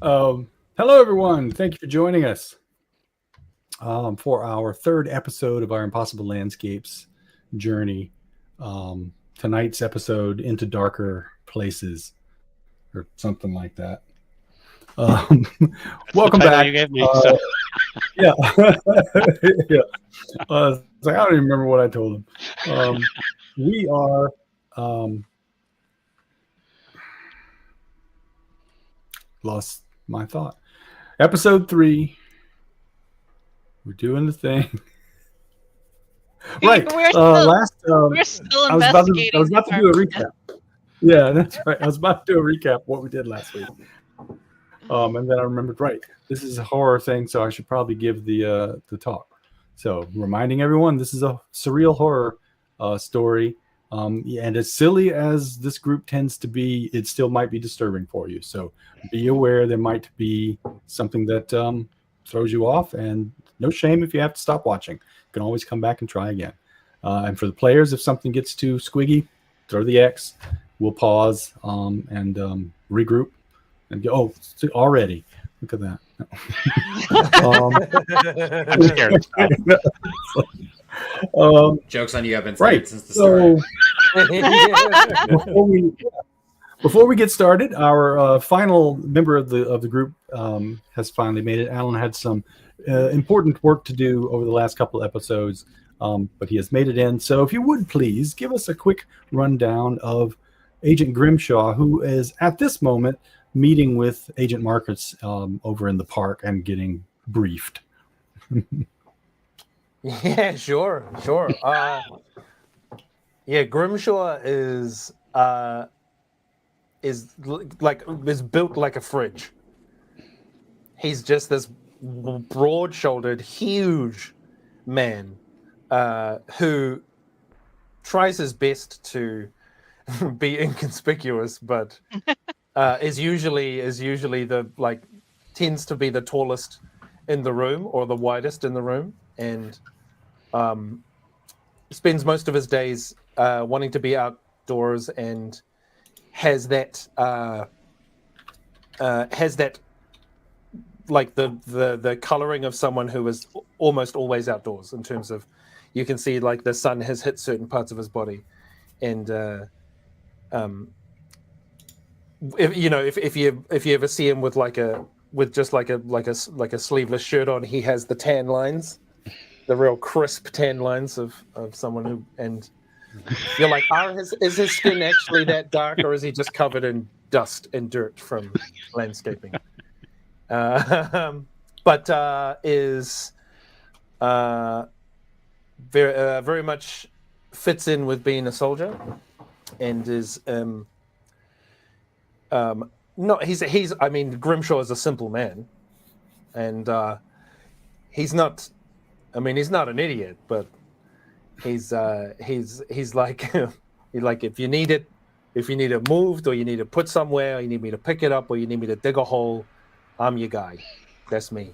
Hello, everyone. Thank you for joining us for our third episode of our Impossible Landscapes journey. Tonight's episode, Into Darker Places, or something like that. Um, That's the welcome title back. you gave me. So Yeah. Yeah. It's like, I don't even remember what I told him. We are. Um, Lost my thought. Episode 3. We're doing the thing. Right. we're still Last we're still I was investigating the about to do a darkness. recap. Yeah, that's right. I was about to do a recap of what we did last week. And then I remembered, right, this is a horror thing, so I should probably give the talk. So reminding everyone, this is a surreal horror story. Yeah, and as silly as this group tends to be, it still might be disturbing for you. So be aware there might be something that throws you off, and no shame if you have to stop watching. You can always come back and try again. And for the players, if something gets too squiggy, throw the X. We'll pause and regroup and go. Oh, see, already look at that. I'm scared. Joke's on you, I've been Right. scared since the start. Before we get started, our final member of the group has finally made it. Alan had some important work to do over the last couple of episodes, but he has made it in. So if you would please give us a quick rundown of Agent Grimshaw, who is at this moment meeting with Agent Marcus over in the park and getting briefed. Yeah, sure. Yeah, Grimshaw is built like a fridge. He's just this broad-shouldered, huge man who tries his best to be inconspicuous, but is usually the tends to be the tallest in the room or the widest in the room, and spends most of his days wanting to be outdoors, and has that like the coloring of someone who is almost always outdoors, in terms of you can see like the sun has hit certain parts of his body, and if you ever see him with just like a sleeveless shirt on, he has the tan lines, the real crisp tan lines of someone who, and you're like, is his skin actually that dark, or is he just covered in dust and dirt from landscaping? But is very much fits in with being a soldier, and is no, he's. I mean, Grimshaw is a simple man, and he's not. I mean, he's not an idiot, but he's like he's like, if you need it moved, or you need it put somewhere, or you need me to pick it up, or you need me to dig a hole, I'm your guy. That's me.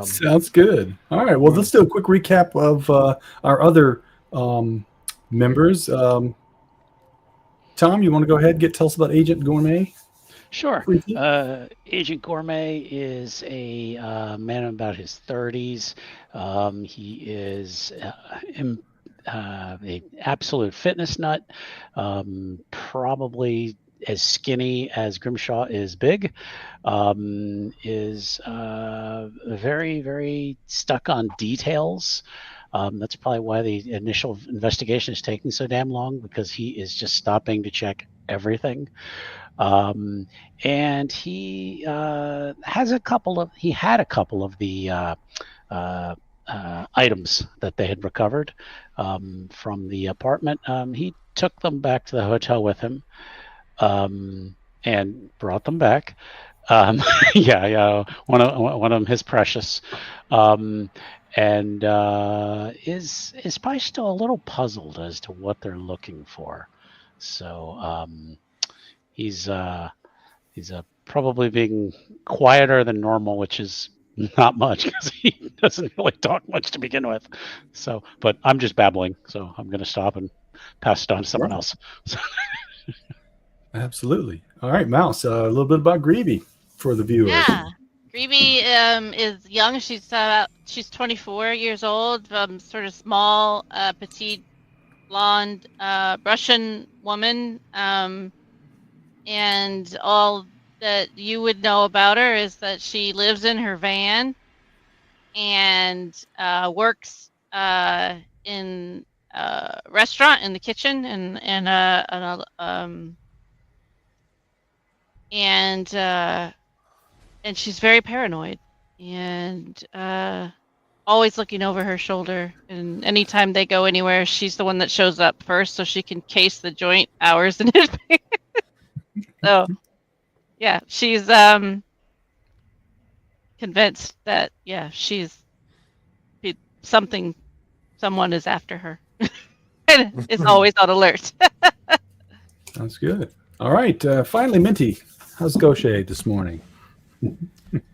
Sounds good. All right. Well, let's do a quick recap of our other members. Tom, you want to go ahead and tell us about Agent Gourmet? Sure. Agent Gourmet is a man about his 30s. He is an absolute fitness nut, probably as skinny as Grimshaw is big, is very, very stuck on details. That's probably why the initial investigation is taking so damn long, because he is just stopping to check everything. And he had a couple of the items that they had recovered from the apartment. He took them back to the hotel with him, and brought them back. Yeah, one of them, his precious, and is probably still a little puzzled as to what they're looking for. So he's probably being quieter than normal, which is not much, because he doesn't really talk much to begin with. So, but I'm just babbling, so I'm going to stop and pass it on to someone else. Absolutely. All right, Mouse. A little bit about Greeby for the viewers. Yeah. Greeby is young. She's 24 years old. Sort of small, petite, blonde, Russian woman. And all that you would know about her is that she lives in her van and works in a restaurant in the kitchen and she's very paranoid and always looking over her shoulder. And anytime they go anywhere, she's the one that shows up first, so she can case the joint hours in advance. So, yeah, she's convinced that someone is after her, and is always on alert. Sounds good. All right. Finally, Minty. How's Gaucher this morning?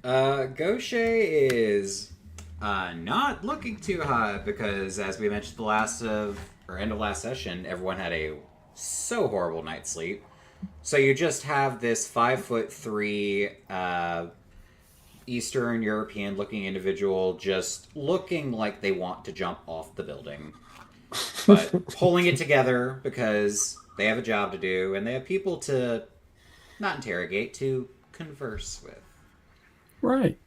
Gaucher is not looking too hot because, as we mentioned end of last session, everyone had a so horrible night's sleep. So you just have this 5'3" Eastern European looking individual just looking like they want to jump off the building, but pulling it together because they have a job to do and they have people to not interrogate, to converse with. Right.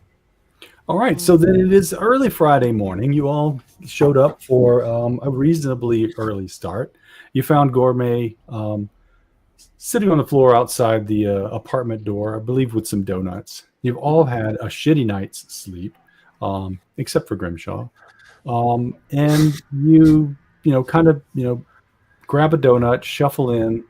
All right. So then it is early Friday morning. You all showed up for a reasonably early start. You found Gourmet sitting on the floor outside the apartment door, I believe with some donuts. You've all had a shitty night's sleep, except for Grimshaw. And you kind of grab a donut, shuffle in,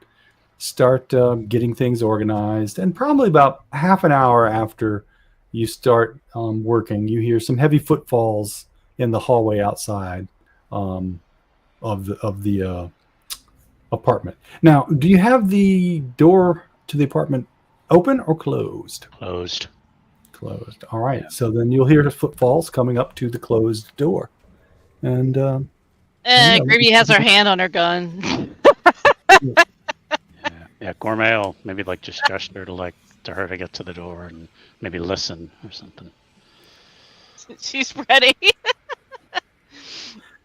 start getting things organized. And probably about half an hour after you start working, you hear some heavy footfalls in the hallway outside of the apartment. Now, do you have the door to the apartment open or closed? Closed. Closed. All right. So then you'll hear the footfalls coming up to the closed door. And Greeby has her hand on her gun. Yeah, Gourmet will maybe just gesture to her to get to the door and maybe listen or something. She's ready.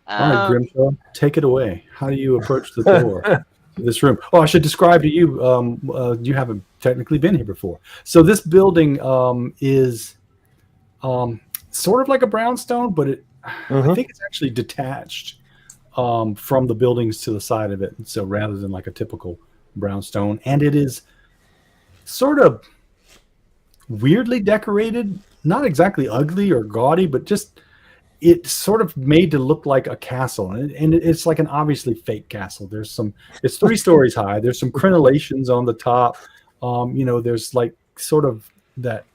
all right, Grimshaw, take it away. How do you approach the door to this room? Oh, I should describe to you. You haven't technically been here before. So this building is sort of like a brownstone, but I think it's actually detached from the buildings to the side of it. So rather than like a typical brownstone, and it is sort of weirdly decorated, not exactly ugly or gaudy, but just it's sort of made to look like a castle, and it's like an obviously fake castle. It's 3 stories high. There's some crenellations on the top. There's like sort of that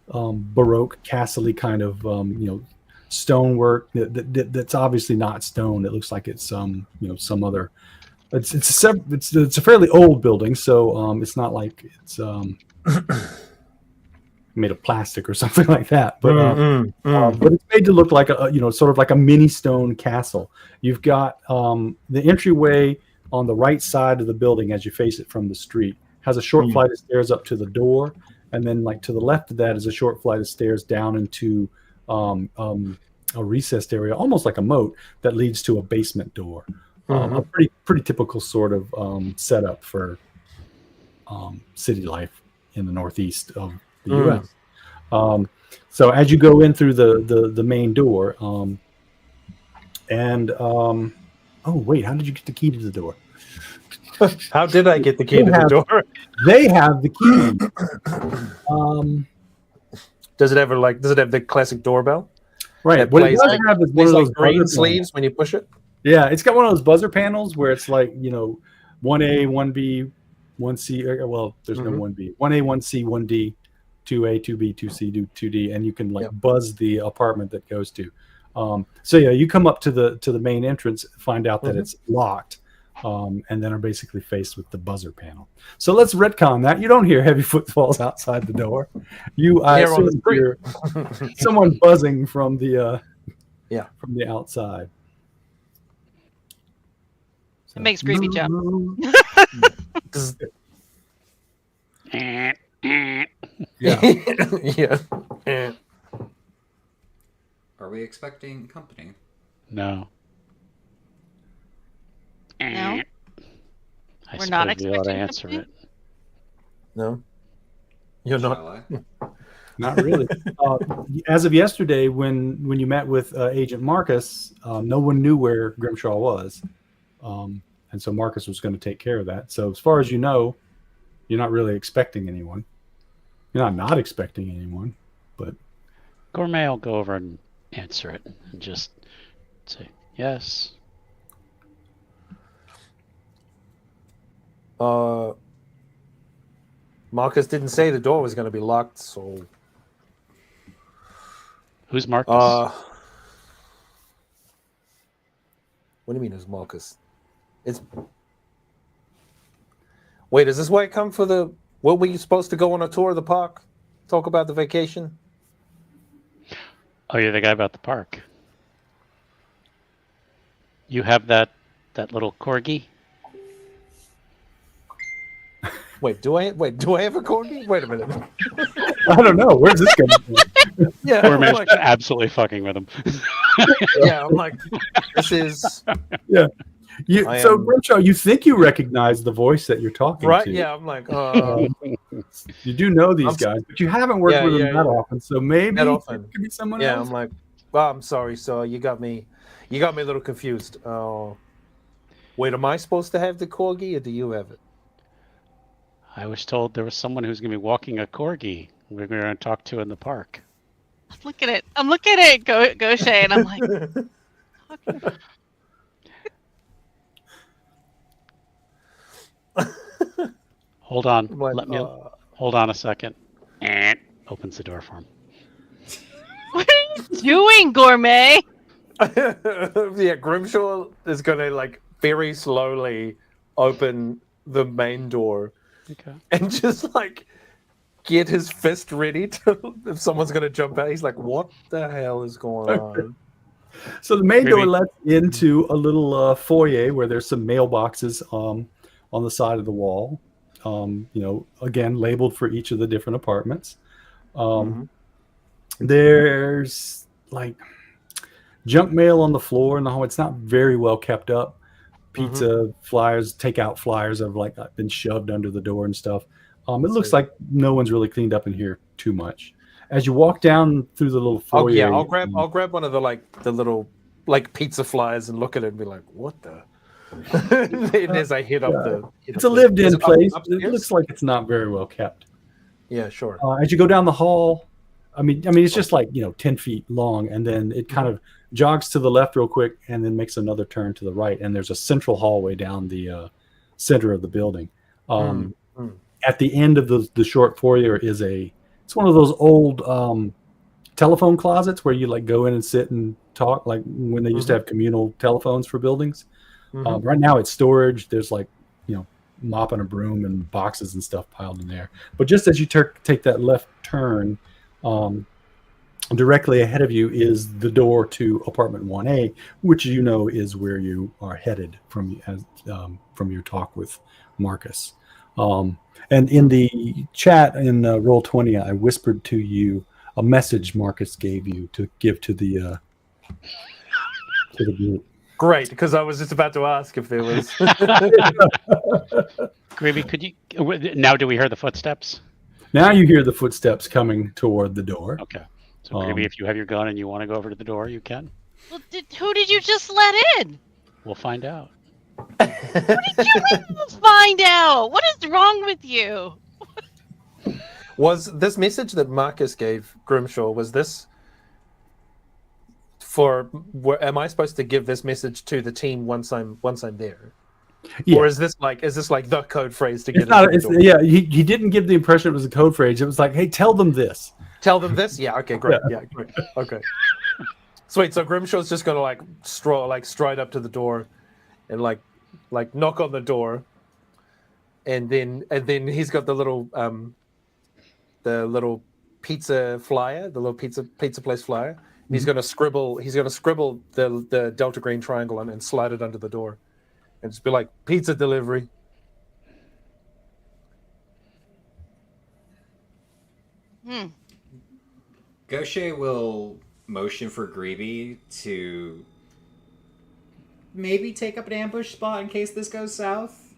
Baroque castle-y kind of stonework that's obviously not stone. It looks like it's some other. It's a fairly old building, so it's not like it's made of plastic or something like that. But but it's made to look like a sort of like a mini stone castle. You've got the entryway on the right side of the building as you face it from the street has a short flight of stairs up to the door, and then like to the left of that is a short flight of stairs down into a recessed area, almost like a moat that leads to a basement door. A pretty typical sort of setup for city life in the northeast of the U.S. So as you go in through the main door, oh wait, how did you get the key to the door? How did I get the key to the door? They have the key. Does it have the classic doorbell? Right. What it does have is one of those green sleeves when you push it. Yeah, it's got one of those buzzer panels where it's like 1A, 1B, 1C. Well, there's no 1B. 1A, 1C, 1D, 2A, 2B, 2C, 2D, and you can buzz the apartment that goes to. So yeah, you come up to the main entrance, find out that it's locked, and then are basically faced with the buzzer panel. So let's retcon that. You don't hear heavy footfalls outside the door. I assume hear someone buzzing from the outside. It makes Greeby jump. Eh. Yeah. Yeah. Eh. Are we expecting company? No. No? I We're not suppose we ought to expecting answer company? it. No, you're not. Shall I? Not really. As of yesterday, when you met with Agent Marcus, no one knew where Grimshaw was, and so Marcus was going to take care of that. So as far as you know, you're not really expecting anyone. You're not expecting anyone, but Gourmet will go over and answer it and just say yes. Marcus didn't say the door was going to be locked, so. Who's Marcus? What do you mean, who's Marcus? It's. Wait, is this why I come for the? What were you supposed to go on a tour of the park? Talk about the vacation? Oh, you're the guy about the park. You have that little corgi? Wait, do I have a corgi? Wait a minute. I don't know. Where's this coming from? Yeah, I'm Gourmet's like, absolutely fucking with him. yeah, I'm like, this is I So am- Grimshaw, you think you recognize the voice that you're talking right. to. Yeah, I'm like, You do know these I'm- guys, but you haven't worked Yeah, with them yeah, that yeah. often. So maybe That it often. could be someone yeah, else. I'm like, well, I'm sorry, so you got me a little confused. Wait, am I supposed to have the corgi, or do you have it? I was told there was someone who's going to be walking a corgi we're going to talk to in the park. Look at it. I'm looking at Gaucher, and I'm like, Hold on. I'm like, Let me hold on a second. Opens the door for him. what are you doing, Gourmet? yeah, Grimshaw is gonna like very slowly open the main door Okay. and just like get his fist ready to if someone's gonna jump out. He's like, "What the hell is going on?" So the main door Maybe- lets into a little foyer where there's some mailboxes on the side of the wall. Again, labeled for each of the different apartments. There's like junk mail on the floor in the hall. It's not very well kept up. Pizza flyers, takeout flyers have like been shoved under the door and stuff. It looks like no one's really cleaned up in here too much. As you walk down through the little foyer, Oh yeah, I'll grab one of the little like pizza flyers and look at it and be like, "What the?" and as I hit up the, it's a lived-in place. Upstairs? It looks like it's not very well kept. Yeah, sure. As you go down the hall, I mean, it's just like 10 feet long, and then it kind of jogs to the left real quick, and then makes another turn to the right, and there's a central hallway down the center of the building. At the end of the short foyer is it's one of those old telephone closets where you like go in and sit and talk, like when they used to have communal telephones for buildings. Right now it's storage. There's like mop and a broom and boxes and stuff piled in there. But just as you take that left turn, directly ahead of you is the door to apartment 1A, which is where you are headed from your talk with Marcus. And in the chat in Roll20, I whispered to you a message Marcus gave you to give to the group. Great, because I was just about to ask if there was. Gravy, could you now? Do we hear the footsteps? Now you hear the footsteps coming toward the door. Okay. So Gravy, if you have your gun and you want to go over to the door, you can. Well, who did you just let in? We'll find out. What did you mean we'll find out? What is wrong with you? Was this message that Marcus gave Grimshaw, was this am I supposed to give this message to the team once I'm there? Yeah. Or is this like the code phrase to get It's not. into the door? Yeah, he didn't give the impression it was a code phrase. It was like, hey, tell them this. Tell them this? Yeah, okay, great. Yeah, great. Okay. Sweet. So Grimshaw's just gonna stride up to the door and like knock on the door, and then he's got the little pizza flyer, the little pizza place flyer. He's gonna scribble the Delta Green triangle on and slide it under the door, and just be like, pizza delivery. Gaucher will motion for Greeby to maybe take up an ambush spot in case this goes south.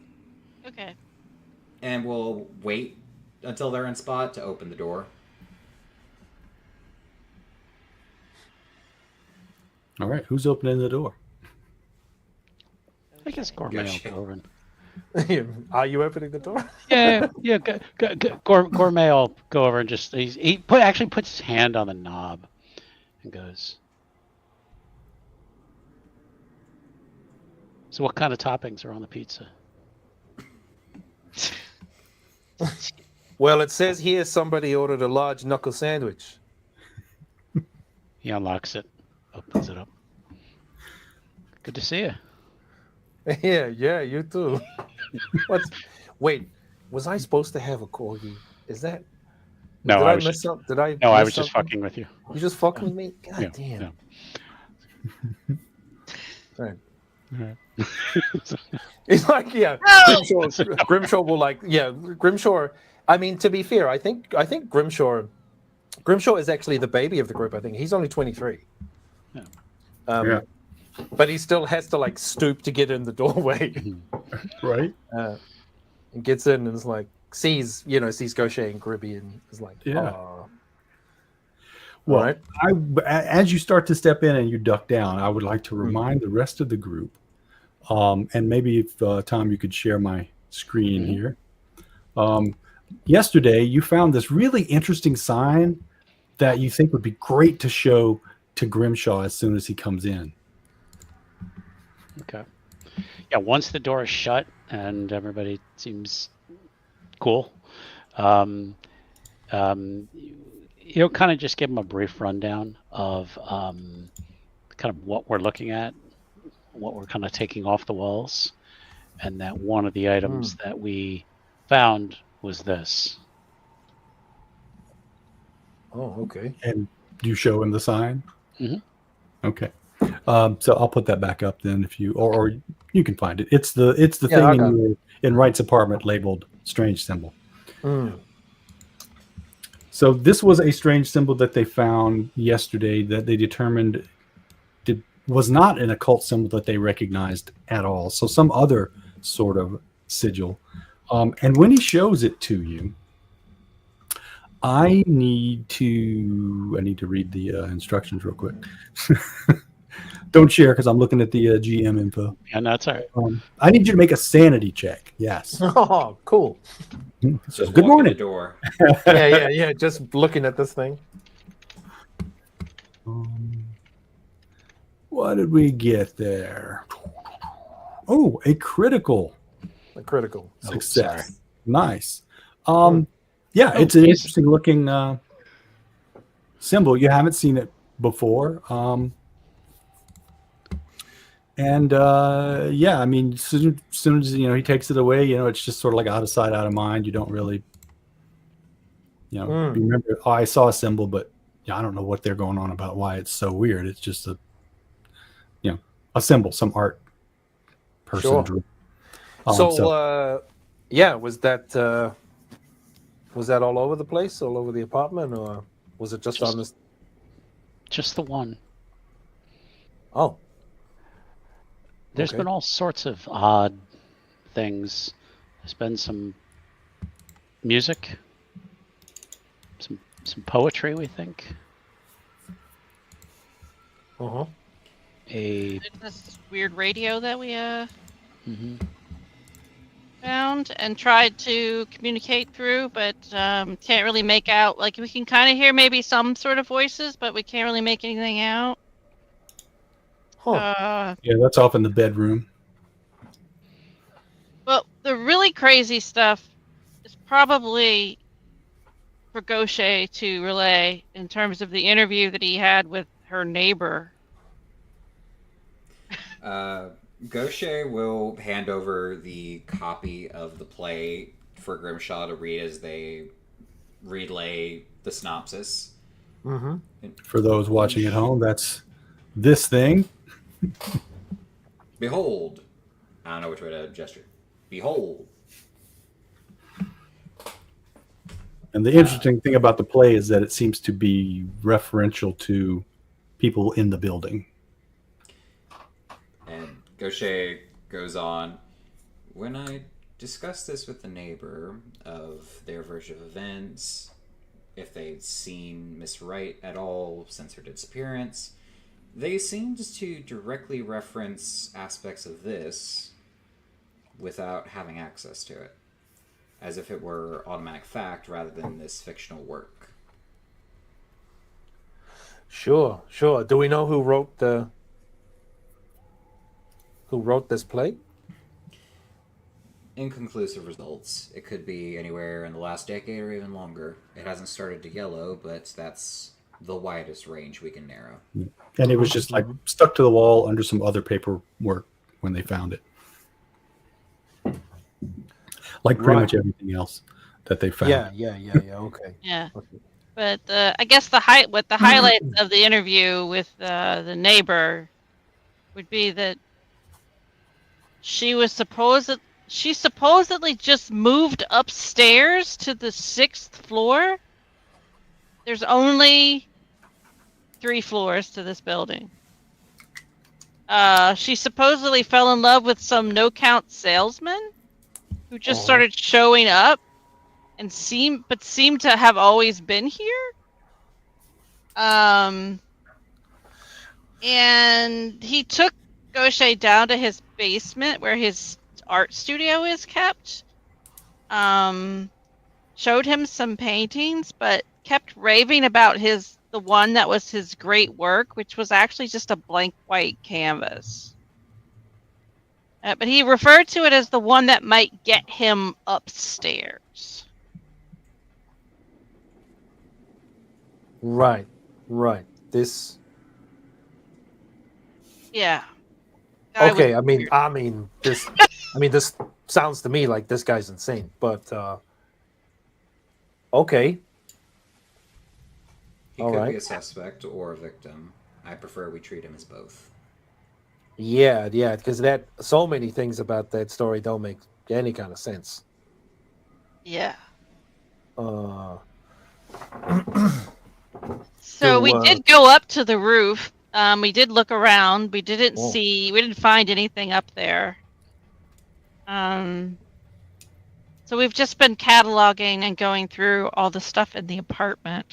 Okay. And we'll wait until they're in spot to open the door. All right, who's opening the door? I guess Gourmet will Gotcha. go over. Are you opening the door? Yeah. Gourmet will go over and just actually puts his hand on the knob and goes. So what kind of toppings are on the pizza? Well, it says here somebody ordered a large knuckle sandwich. He unlocks it, opens it up. Good to see you. Yeah, you too. Wait, was I supposed to have a corgi? Is that? No, Did I I was miss just, something? Did I? no, I miss was just something? fucking with you. You just fucking with me? God Yeah, damn. yeah. Right. Alright. It's like, yeah, Grimshaw will like, yeah, Grimshaw. I mean, to be fair, I think Grimshaw is actually the baby of the group. I think he's only 23. Yeah. Yeah. But he still has to like stoop to get in the doorway. Right? And gets in and is like sees Gaucher and Gribby and is like, Yeah. "Aw." Well, All right. as you start to step in and you duck down, I would like to remind the rest of the group, and maybe if Tom, you could share my screen here. Yesterday, you found this really interesting sign that you think would be great to show to Grimshaw as soon as he comes in. Okay. Yeah, once the door is shut and everybody seems cool, you'll kind of just give them a brief rundown of kind of what we're looking at, what we're kind of taking off the walls, and that one of the items that we found was this. Oh, okay. And you show him the sign? Mhm. Okay. So I'll put that back up then if you or you can find it. It's the Yeah, I got thing in Wright's apartment labeled strange symbol. So this was a strange symbol that they found yesterday that they determined was not an occult symbol that they recognized at all. So some other sort of sigil. And when he shows it to you, I need to read the instructions real quick. Don't share because I'm looking at the GM info. Yeah, no, it's all right. I need you to make a sanity check. Yes. Oh, cool. So Just good walk in morning. the door. Yeah. Just looking at this thing. What did we get there? Oh, a critical A critical. success. sorry. Nice. Yeah, it's an interesting looking symbol. You haven't seen it before. Yeah, I mean, soon as he takes it away, it's just sort of like out of sight, out of mind. You don't really, remember. Oh, I saw a symbol, but I don't know what they're going on about. Why it's so weird. It's just a symbol, some art person Sure. drew. Yeah, was that all over the place, all over the apartment, or was it just on this? Just the one. Oh. There's Okay. been all sorts of odd things. There's been some music, some poetry, we think. Uh-huh. A There's this weird radio that we mhm. found and tried to communicate through, but can't really make out. Like, we can kind of hear maybe some sort of voices, but we can't really make anything out. Huh. Yeah, that's off in the bedroom. Well, the really crazy stuff is probably for Gaucher to relay in terms of the interview that he had with her neighbor. Gaucher will hand over the copy of the play for Grimshaw to read as they relay the synopsis. Mm-hmm. For those watching at home, that's this thing. Behold. I don't know which way to gesture. Behold. And the interesting thing about the play is that it seems to be referential to people in the building. And Gaucher goes on, when I discussed this with the neighbor of their version of events, if they'd seen Miss Wright at all since her disappearance, they seemed to directly reference aspects of this without having access to it, as if it were automatic fact rather than this fictional work. Sure. Do we know who wrote this play? Inconclusive results. It could be anywhere in the last decade or even longer. It hasn't started to yellow, but that's the widest range we can narrow. And it was just like stuck to the wall under some other paperwork when they found it. Like pretty much everything else that they found. Yeah. Okay. Yeah. Okay. But I guess the highlights of the interview with the neighbor would be that she supposedly just moved upstairs to the 6th floor. There's only 3 floors to this building. She supposedly fell in love with some no-count salesman who just started showing up and seemed to have always been here. And he took Gaucher down to his basement where his art studio is kept. Showed him some paintings, but kept raving about the one that was his great work, which was actually just a blank white canvas. But he referred to it as the one that might get him upstairs. Right. This. Yeah. Okay. This sounds to me like this guy's insane. But okay. He All could right. be a suspect or a victim. I prefer we treat him as both. Yeah, because so many things about that story don't make any kind of sense. Yeah. So, we did go up to the roof. We did look around. We didn't Oh. we didn't find anything up there. So we've just been cataloging and going through all the stuff in the apartment.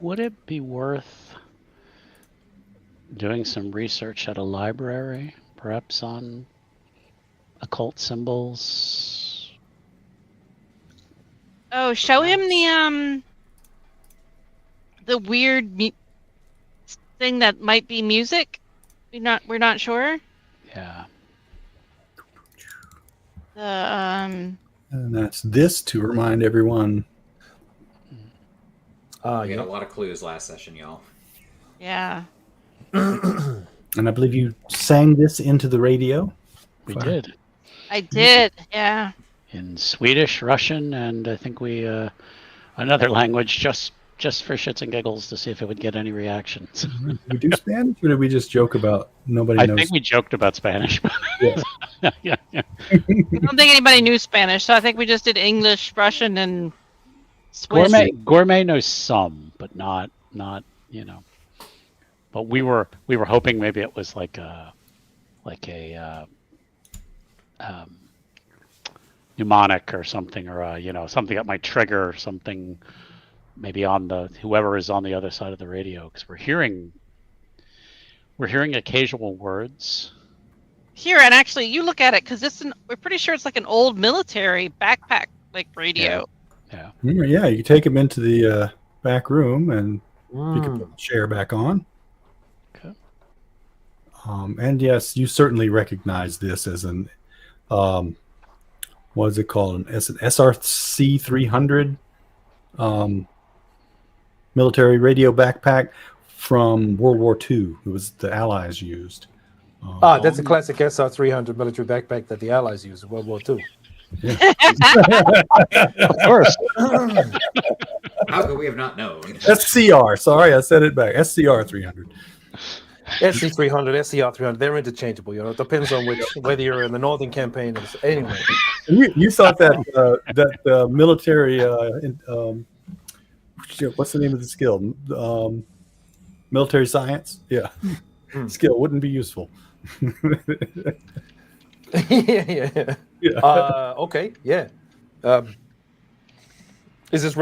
Would it be worth doing some research at a library, perhaps on occult symbols? Oh, show him the weird thing that might be music. We're not sure. Yeah. And that's this to remind everyone. We had a lot of clues last session, y'all. Yeah. And I believe you sang this into the radio. We did. I did. Yeah. In Swedish, Russian, and I think we another language just for shits and giggles to see if it would get any reactions. Did we do Spanish, or did we just joke about nobody I knows? think we joked about Spanish. Yeah. yeah. I don't think anybody knew Spanish, so I think we just did English, Russian, and Swiss. Gourmet knows some, but not But we were hoping maybe it was like a mnemonic or something, or something that might trigger something maybe on whoever is on the other side of the radio, because we're hearing occasional words. Here, and actually, you look at it because we're pretty sure it's like an old military backpack like radio. Yeah. Yeah, you take him into the back room, and you can put the chair back on. Okay. And yes, you certainly recognize this as an what is it called? As an SRC 300 military radio backpack from World War II. It was the Allies used. That's a classic SR 300 military backpack that the Allies used in World War II. Yeah. Of course. How could we have not known? SCR. Sorry, I said it back. SCR 300. SC300, SCR300, they're interchangeable. It depends on whether you're in the Northern Campaign. Anyway, You thought that military what's the name of the skill? Military science, skill wouldn't be useful. yeah. Okay, yeah. Was this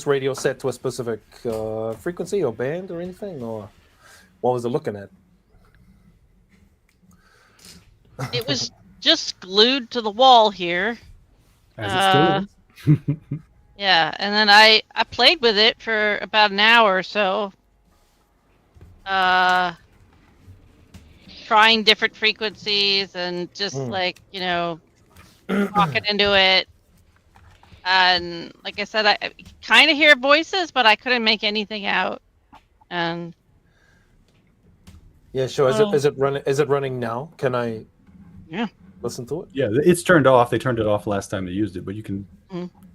radio set to a specific frequency or band or anything, or what was it looking at? It was just glued to the wall here. As it still is. Yeah, and then I played with it for about an hour or so. Trying different frequencies and just talking into it. And like I said, I kind of hear voices, but I couldn't make anything out. And yeah, sure. Is it running? Is it running now? Can I? Yeah. Listen to it. Yeah, it's turned off. They turned it off last time they used it, but you can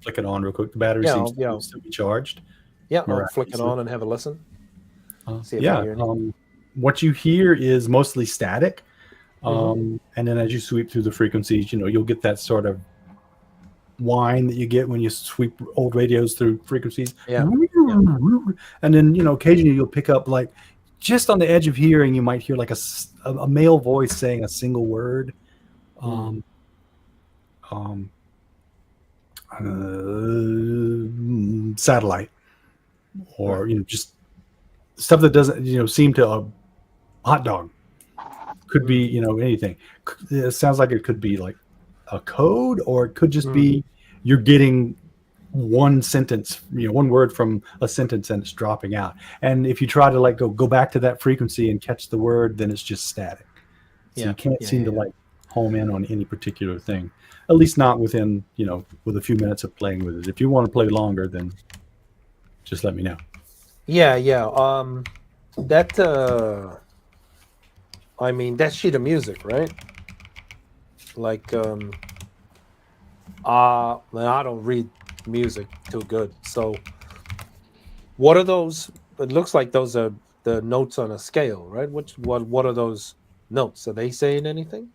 flick it on real quick. The battery seems to still be charged. Yeah, I'll flick it on and have a listen. See if I hear anything. What you hear is mostly static, and then as you sweep through the frequencies, you'll get that sort of whine that you get when you sweep old radios through frequencies. Yeah. And then occasionally you'll pick up, like, just on the edge of hearing, you might hear like a male voice saying a single word. Satellite, or just stuff that doesn't seem to hot dog. Could be anything. It sounds like it could be like a code, or it could just be you're getting one sentence, one word from a sentence, and it's dropping out. And if you try to go back to that frequency and catch the word, then it's just static. So you can't seem to home in on any particular thing, at least not within with a few minutes of playing with it. If you want to play longer, then just let me know. That that sheet of music, right? Like I don't read music too good, so what are those? It looks like those are the notes on a scale, right? What are those notes? Are they saying anything?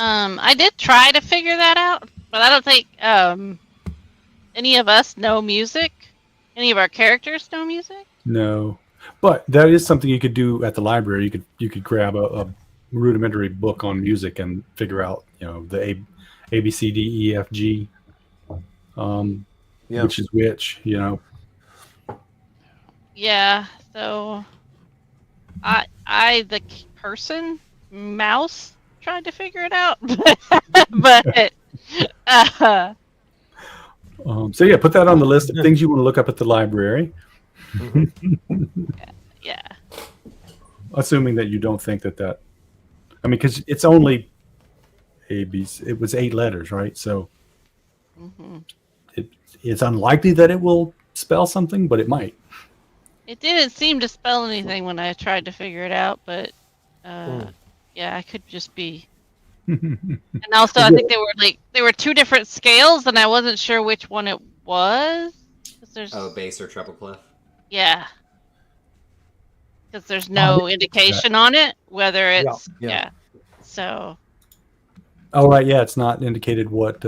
I did try to figure that out, but I don't think any of us know music. Any of our characters know music? No, but that is something you could do at the library. You could grab a rudimentary book on music and figure out the A B C D E F G, which is which. Yeah. So I the person mouse tried to figure it out, but so yeah, put that on the list of things you want to look up at the library. Yeah. Assuming that you don't think that because it's only ABC. It was 8 letters, right? So it's unlikely that it will spell something, but it might. It didn't seem to spell anything when I tried to figure it out, but yeah, I could just be. And also, I think they were 2 different scales, and I wasn't sure which one it was. There's bass or treble clef. Yeah, because there's no indication on it whether it's So. Oh right, yeah, it's not indicated what.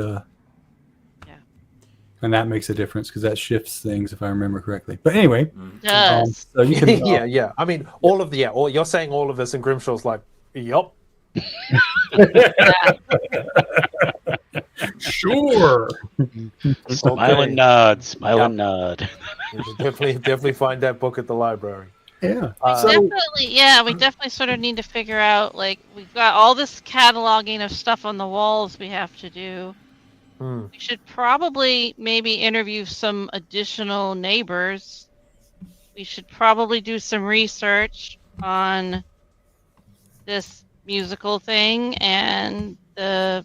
And that makes a difference because that shifts things, if I remember correctly. But anyway, so you can, I mean, all of you're saying all of this, and Grimshaw's like, yup. Sure. Smile and nod. Smile and nod. Definitely find that book at the library. Yeah. We definitely sort of need to figure out, we've got all this cataloging of stuff on the walls we have to do. We should probably maybe interview some additional neighbors. We should probably do some research on this musical thing and the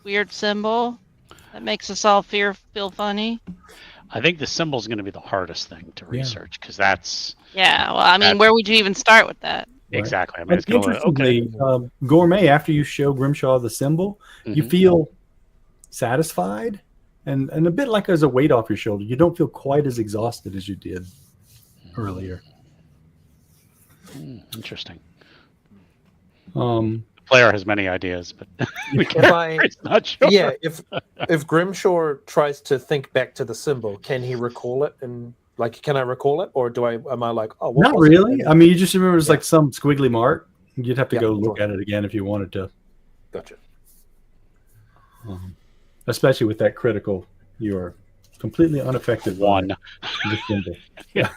weird symbol that makes us all feel funny. I think the symbol is going to be the hardest thing to research because that's. Yeah, well, I mean, where would you even start with that? Right. Exactly. I mean, it's interestingly, Gourmet, after you show Grimshaw the symbol, you feel satisfied and a bit like there's a weight off your shoulder. You don't feel quite as exhausted as you did earlier. Interesting. Um, The player has many ideas, but we If I, it's not sure. yeah, if Grimshaw tries to think back to the symbol, can he recall it? And like, can I recall it, or am I like, oh, what not was really. it? I mean, you just remember it's Yeah. like some squiggly mark. You'd have to Yeah, go look sure. at it again if you wanted to. Gotcha. Especially with that critical, you are completely unaffected by One. the symbol. Yeah.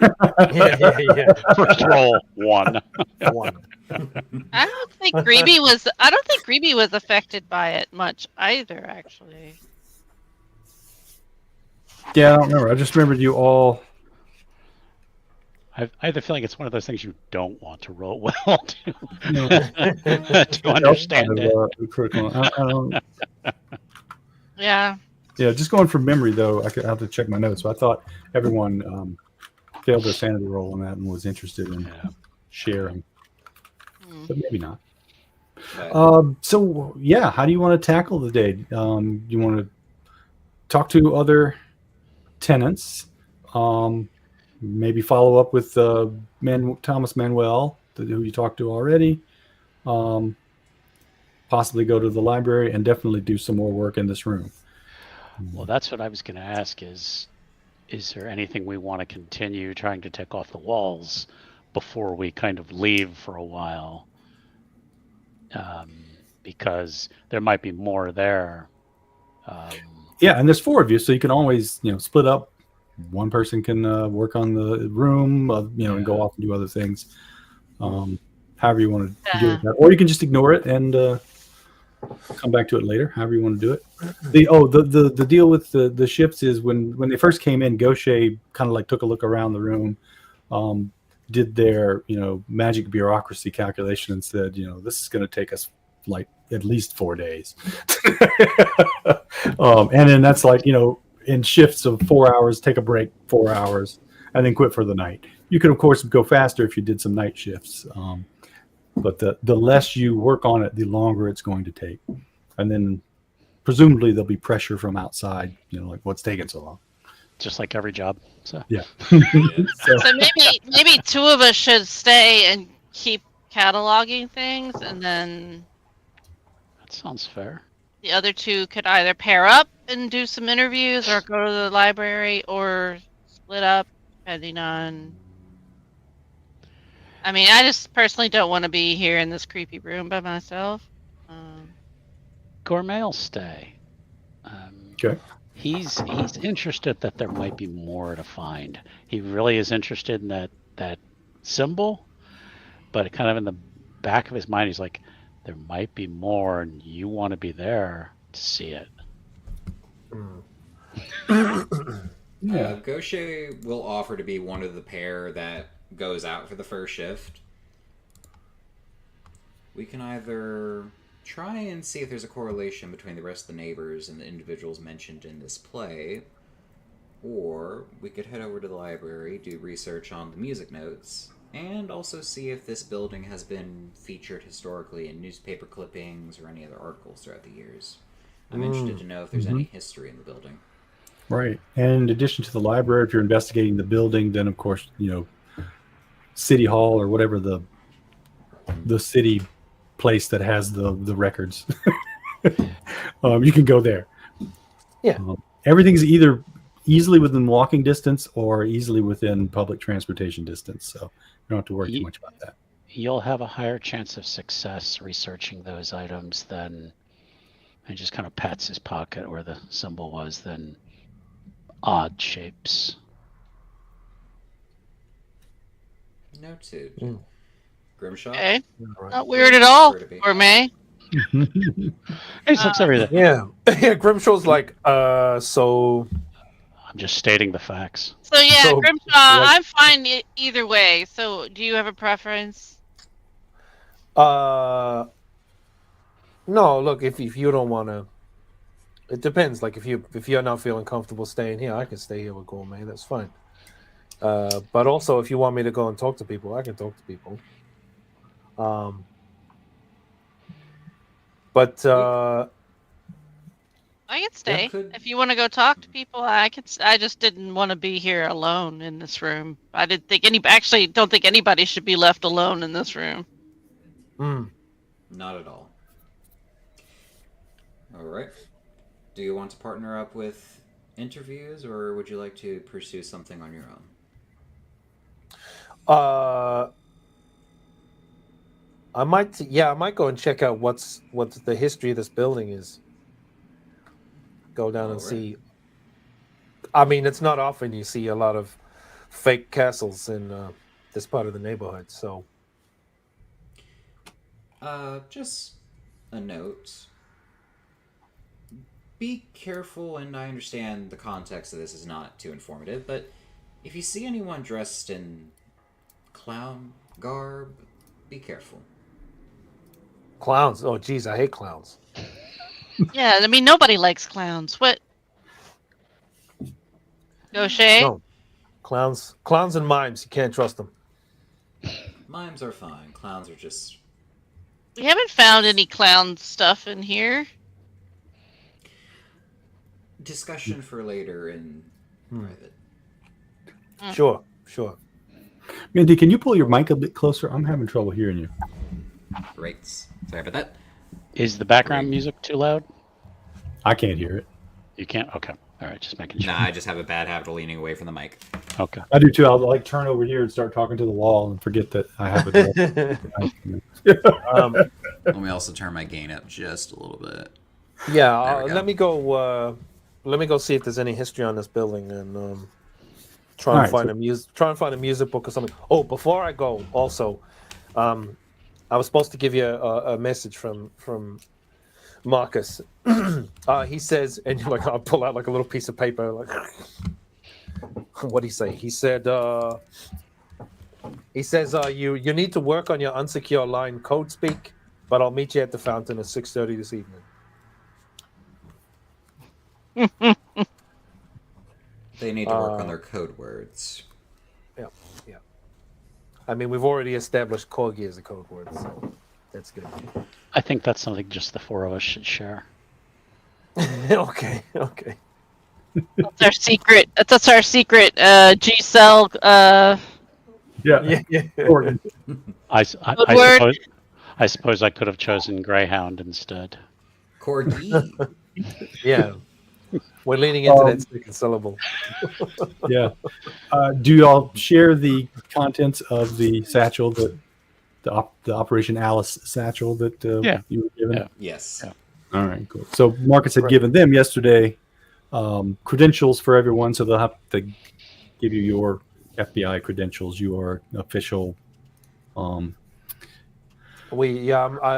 First roll, 1. One. I don't think Greeby was affected by it much either, actually. Yeah, I don't remember. I just remembered you all. I have the feeling it's one of those things you don't want to roll well to, No. to understand it. Critical. I don't, Yeah. yeah, just going from memory though, I have to check my notes. But I thought everyone failed their sanity roll on that and was interested in sharing, but maybe not. But So yeah, how do you want to tackle the day? You want to talk to other tenants, maybe follow up with Thomas Manuel, who you talked to already, possibly go to the library and definitely do some more work in this room. Well, that's what I was going to ask is there anything we want to continue trying to take off the walls before we kind of leave for a while? Because there might be more there. Yeah, and there's 4 of you, so you can always split up. One person can work on the room, and go off and do other things. However you want to do that, or you can just ignore it and come back to it later. However you want to do it. The deal with the shifts is when they first came in, Gaucher kind of like took a look around the room, did their magic bureaucracy calculation and said, this is going to take us like at least 4 days. And then that's like in shifts of 4 hours, take a break 4 hours, and then quit for the night. You could of course go faster if you did some night shifts, but the less you work on it, the longer it's going to take. And then presumably there'll be pressure from outside, like what's taking so long. Just like every job. So Yeah. So maybe 2 of us should stay and keep cataloging things, and then that sounds fair. the other 2 could either pair up and do some interviews, or go to the library, or split up, depending on. I mean, I just personally don't want to be here in this creepy room by myself. Gourmet will stay. Okay. He's interested that there might be more to find. He really is interested in that symbol, but kind of in the back of his mind, he's like, there might be more, and you want to be there to see it. Gaucher will offer to be one of the pair that goes out for the first shift. We can either try and see if there's a correlation between the rest of the neighbors and the individuals mentioned in this play, or we could head over to the library, do research on the music notes, and also see if this building has been featured historically in newspaper clippings or any other articles throughout the years. I'm interested to know if there's any history in the building. Right. And in addition to the library, if you're investigating the building, then of course, City Hall or whatever the city place that has the records. You can go there. Yeah. Everything's either easily within walking distance or easily within public transportation distance. So you don't have to worry too much about that. You'll have a higher chance of success researching those items than, and just kind of pats his pocket where the symbol was, than odd shapes. Noted. Grimshaw? Okay. Right. Not weird at all, Prefer to be. or May. He looks everything. Yeah. Grimshaw's like, so I'm just stating the facts. So yeah, So, Grimshaw, like- I'm fine either way. So do you have a preference? no, look, if you don't want to, it depends. Like if you're not feeling comfortable staying here, I can stay here with Gourmet. That's fine. But also, if you want me to go and talk to people, I can talk to people. But I can stay could- if you want to go talk to people. I could. I just didn't want to be here alone in this room. I didn't think any. Actually, don't think anybody should be left alone in this room. Mm. Not at all. All right. Do you want to partner up with interviews, or would you like to pursue something on your own? I might go and check out what the history of this building is. Go down and Alright. see. I mean, it's not often you see a lot of fake castles in this part of the neighborhood. So, Just a note. Be careful, and I understand the context of this is not too informative, but if you see anyone dressed in clown garb, be careful. clowns. Oh, geez, I hate clowns. Yeah, I mean nobody likes clowns. What? Gaucher? No, clowns and mimes. You can't trust them. Mimes are fine. Clowns are just... We haven't found any clown stuff in here. discussion for later in private. Sure. Mindy, can you pull your mic a bit closer? I'm having trouble hearing you. Right. Sorry about that. Is the background music too loud? I can't hear it. You can't? Okay. All right, just making sure. Nah, I just have a bad habit of leaning away from the mic. Okay. I do too. I'll like turn over here and start talking to the wall and forget that I have a Let me also turn my gain up just a little bit. Yeah, There we go. let me go see if there's any history on this building and try and Alright, find a music book or something. Oh, before I go, also, I was supposed to give you a message from Marcus. He says, and you're like, I'll pull out like a little piece of paper. Like, what'd he say? He says, you need to work on your unsecure line code speak, but I'll meet you at the fountain at 6:30 this evening. They need to work on their code words. Yeah. I mean, we've already established corgi as a code word, so that's good. I think that's something just the four of us should share. Okay. That's our secret. That's our secret. G cell. yeah. Organ. I suppose I could have chosen Greyhound instead. Corgi. Yeah. We're leaning into that second syllable. Yeah. Do you all share the contents of the satchel that the Operation Alice satchel that you were given? Yeah. Yes. Yeah. All right, cool. So Marcus had Right. given them yesterday credentials for everyone, so they'll have to give you your FBI credentials. You are official. Am I one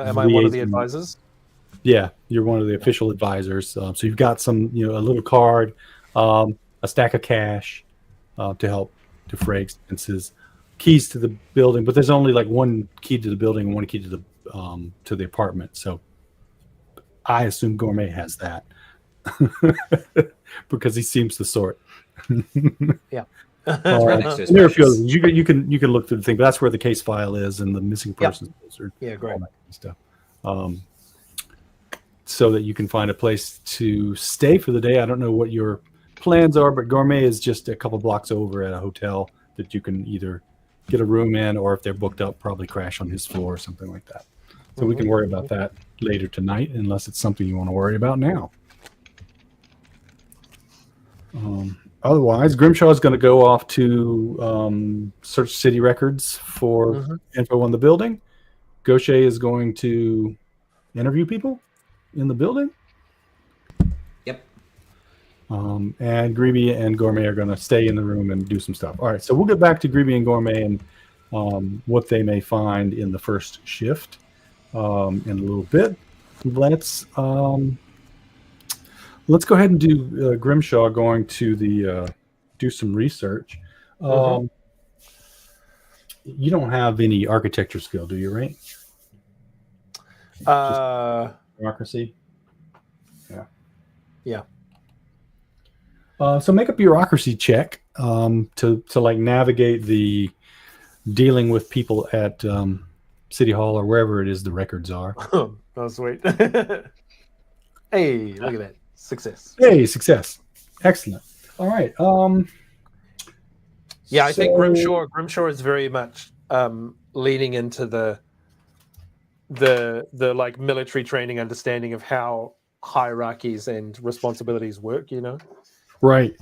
of the Liaison. advisors? Yeah, you're one of the official advisors. So you've got some, a little card, a stack of cash to help defray expenses, keys to the building, but there's only like one key to the building and one key to the apartment. So I assume Gourmet has that because he seems the sort. Yeah. right next to his There are a few precious. others. You can look through the thing, but that's where the case file is and the missing persons are. Yeah, great. All that kind of stuff. So that you can find a place to stay for the day. I don't know what your plans are, but Gourmet is just a couple blocks over at a hotel that you can either get a room in, or if they're booked up, probably crash on his floor or something like that. So we can worry about that later tonight, unless it's something you want to worry about now. Otherwise, Grimshaw is going to go off to search city records for info on the building. Gaucher is going to interview people in the building. Yep. And Greeby and Gourmet are going to stay in the room and do some stuff. All right, so we'll get back to Greeby and Gourmet and what they may find in the first shift in a little bit. Let's go ahead and do Grimshaw going to do some research. You don't have any architecture skill, do you, right? Bureaucracy. Yeah. So make a bureaucracy check to like navigate the dealing with people at City Hall or wherever it is the records are. Oh, sweet. Hey, look at that. Success. Hey, success. Excellent. All right. Yeah, I think so- Grimshaw is very much leaning into the like military training understanding of how hierarchies and responsibilities work, you know. Right.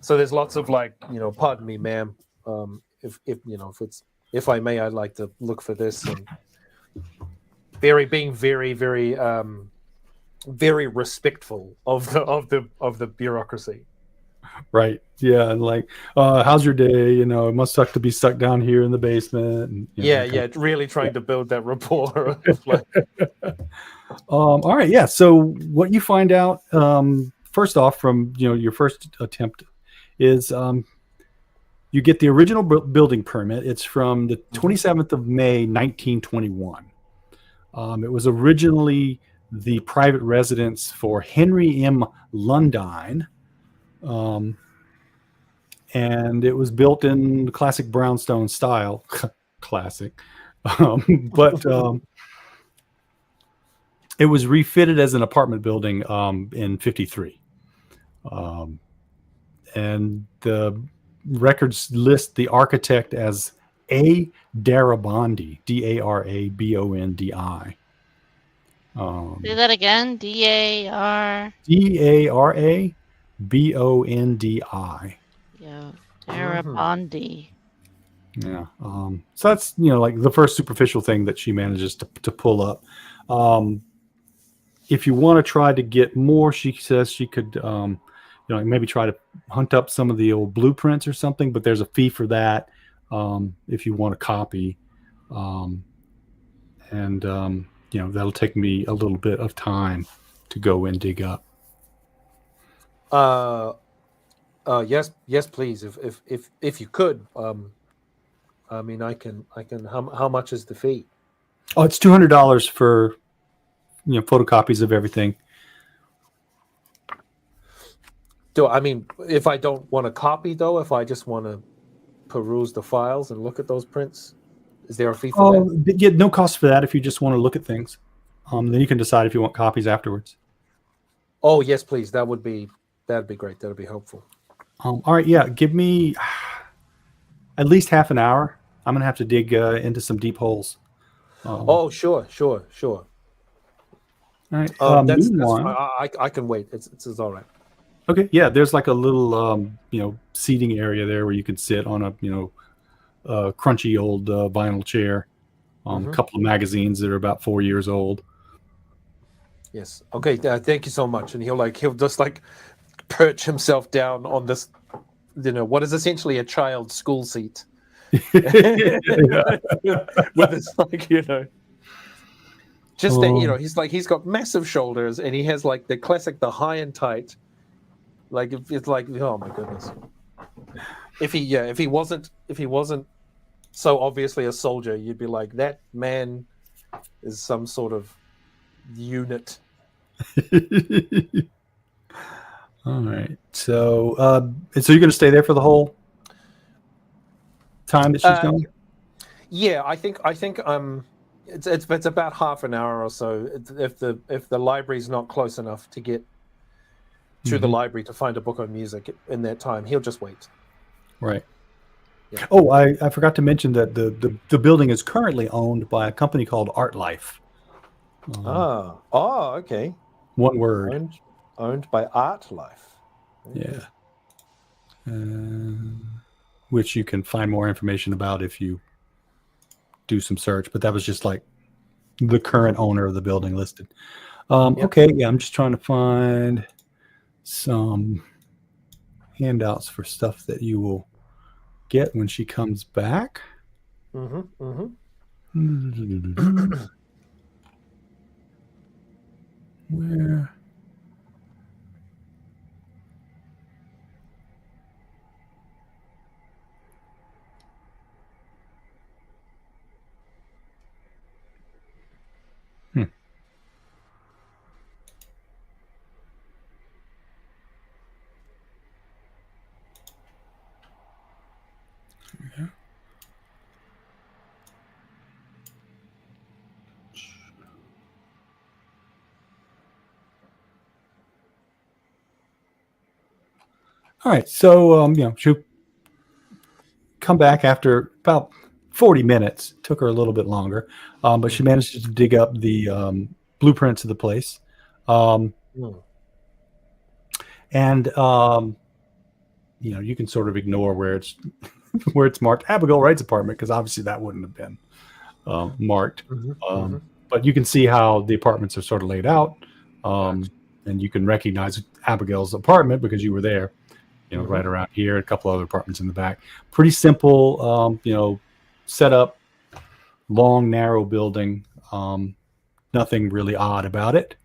So there's lots of like, pardon me, ma'am, if if I may, I'd like to look for this, and being very very respectful of the bureaucracy. Right. Yeah. And like, how's your day? You know, it must suck to be stuck down here in the basement. And, Yeah, really trying to build that rapport. Of like, all right. Yeah. So what you find out, first off, from your first attempt, is you get the original building permit. It's from the 27th of May, 1921. It was originally the private residence for Henry M. Lundine. And it was built in the classic brownstone style. Classic. But it was refitted as an apartment building in 53. And the records list the architect as A. Darabondi, Darabondi. Say that again. D-A-R. Darabondi. Yo, Darabondi. Yeah. So that's like the first superficial thing that she manages to pull up. If you want to try to get more, she says she could maybe try to hunt up some of the old blueprints or something, but there's a fee for that if you want a copy. And that'll take me a little bit of time to go and dig up. Yes, please. If you could, I mean, I can. How much is the fee? Oh, it's $200 for photocopies of everything. If I don't want a copy though, if I just want to peruse the files and look at those prints, is there a fee for that? Yeah, no cost for that if you just want to look at things. Then you can decide if you want copies afterwards. Oh yes, please. That'd be great. That'd be helpful. All right, yeah. Give me at least half an hour. I'm gonna have to dig into some deep holes. Sure. All right. That's meanwhile, I can wait. It's all right. okay, yeah. There's like a little seating area there where you can sit on a crunchy old vinyl chair. A couple of magazines that are about 4 years old. Yes. Okay. Thank you so much. And he'll just like perch himself down on this, what is essentially a child's school seat. With this, just that, he's got massive shoulders and he has like the classic, the high and tight. Like it's like, oh my goodness. If he wasn't so obviously a soldier, you'd be like, that man is some sort of unit. All right. So you're going to stay there for the whole time that she's gone? Yeah, I think it's about half an hour or so. If the library's not close enough to get to the library to find a book on music in that time, he'll just wait. Right. Yeah. Oh, I forgot to mention that the building is currently owned by a company called Art Life. Okay. One word. Owned by Art Life. Yeah. Which you can find more information about if you do some search, but that was just like the current owner of the building listed. Okay, yeah, I'm just trying to find some handouts for stuff that you will get when she comes back. Where? Yeah. All right. So, she'll come back after about 40 minutes. Took her a little bit longer, but she managed to dig up the blueprints of the place. And you can sort of ignore where it's marked Abigail Wright's apartment, because obviously that wouldn't have been marked. But you can see how the apartments are sort of laid out, and you can recognize Abigail's apartment because you were there. Right around here, a couple other apartments in the back. Pretty simple, set up, long, narrow building. Nothing really odd about it.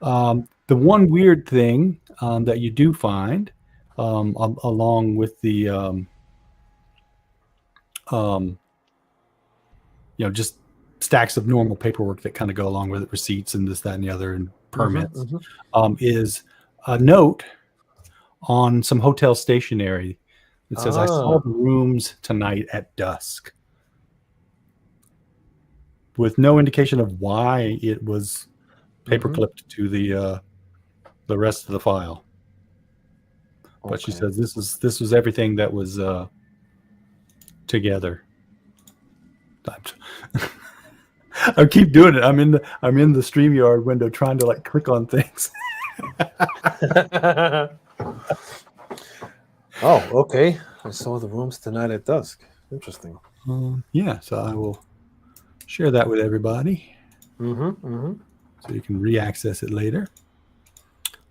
The one weird thing that you do find, along with the, just stacks of normal paperwork that kind of go along with it, receipts and this, that, and the other, and permits, is a note on some hotel stationery that says, "I saw the rooms tonight at dusk," with no indication of why it was paperclipped to the rest of the file. But she says this was everything that was together. I keep doing it. I'm in the StreamYard window trying to click on things. Oh, okay. I saw the rooms tonight at dusk. Interesting. Yeah, so I will share that with everybody. So you can re-access it later.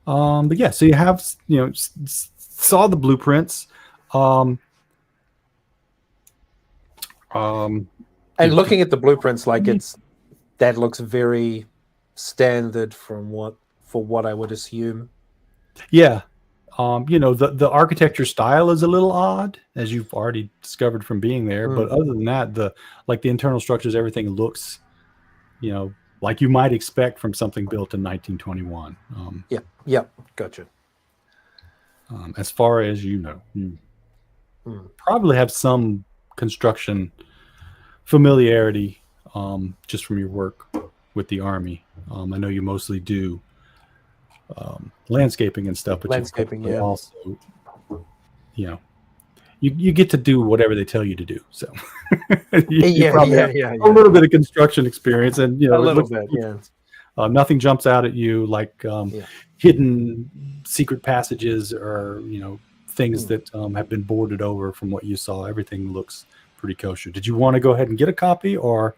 But yeah, so you have saw the blueprints. And looking at the blueprints, that looks very standard for what I would assume. Yeah. The architecture style is a little odd, as you've already discovered from being there. But other than that, the internal structures, everything looks, like you might expect from something built in 1921. Yeah, gotcha. As far as you probably have some construction familiarity, just from your work with the Army. I know you mostly do landscaping and stuff, but you also, you get to do whatever they tell you to do. So you probably have a little bit of construction experience, and a little bit, nothing jumps out at you like hidden secret passages or things that have been boarded over. From what you saw, everything looks pretty kosher. Did you want to go ahead and get a copy, or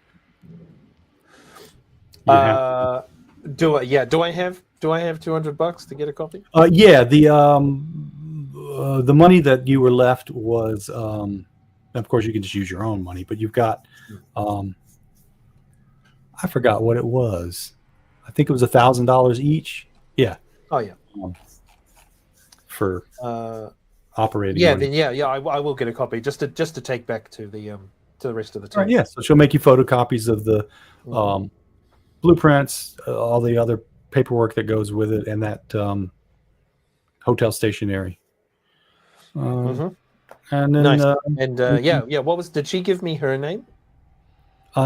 do I have $200 to get a copy? Yeah, the money that you were left was, of course, you can just use your own money, but you've got, I forgot what it was. I think it was $1,000 each. Yeah. Oh yeah. For operating. Yeah, money. then I will get a copy just to take back to the rest of the team. Right, yeah, so she'll make you photocopies of the blueprints, all the other paperwork that goes with it, and that hotel stationery. And then, nice. Did she give me her name?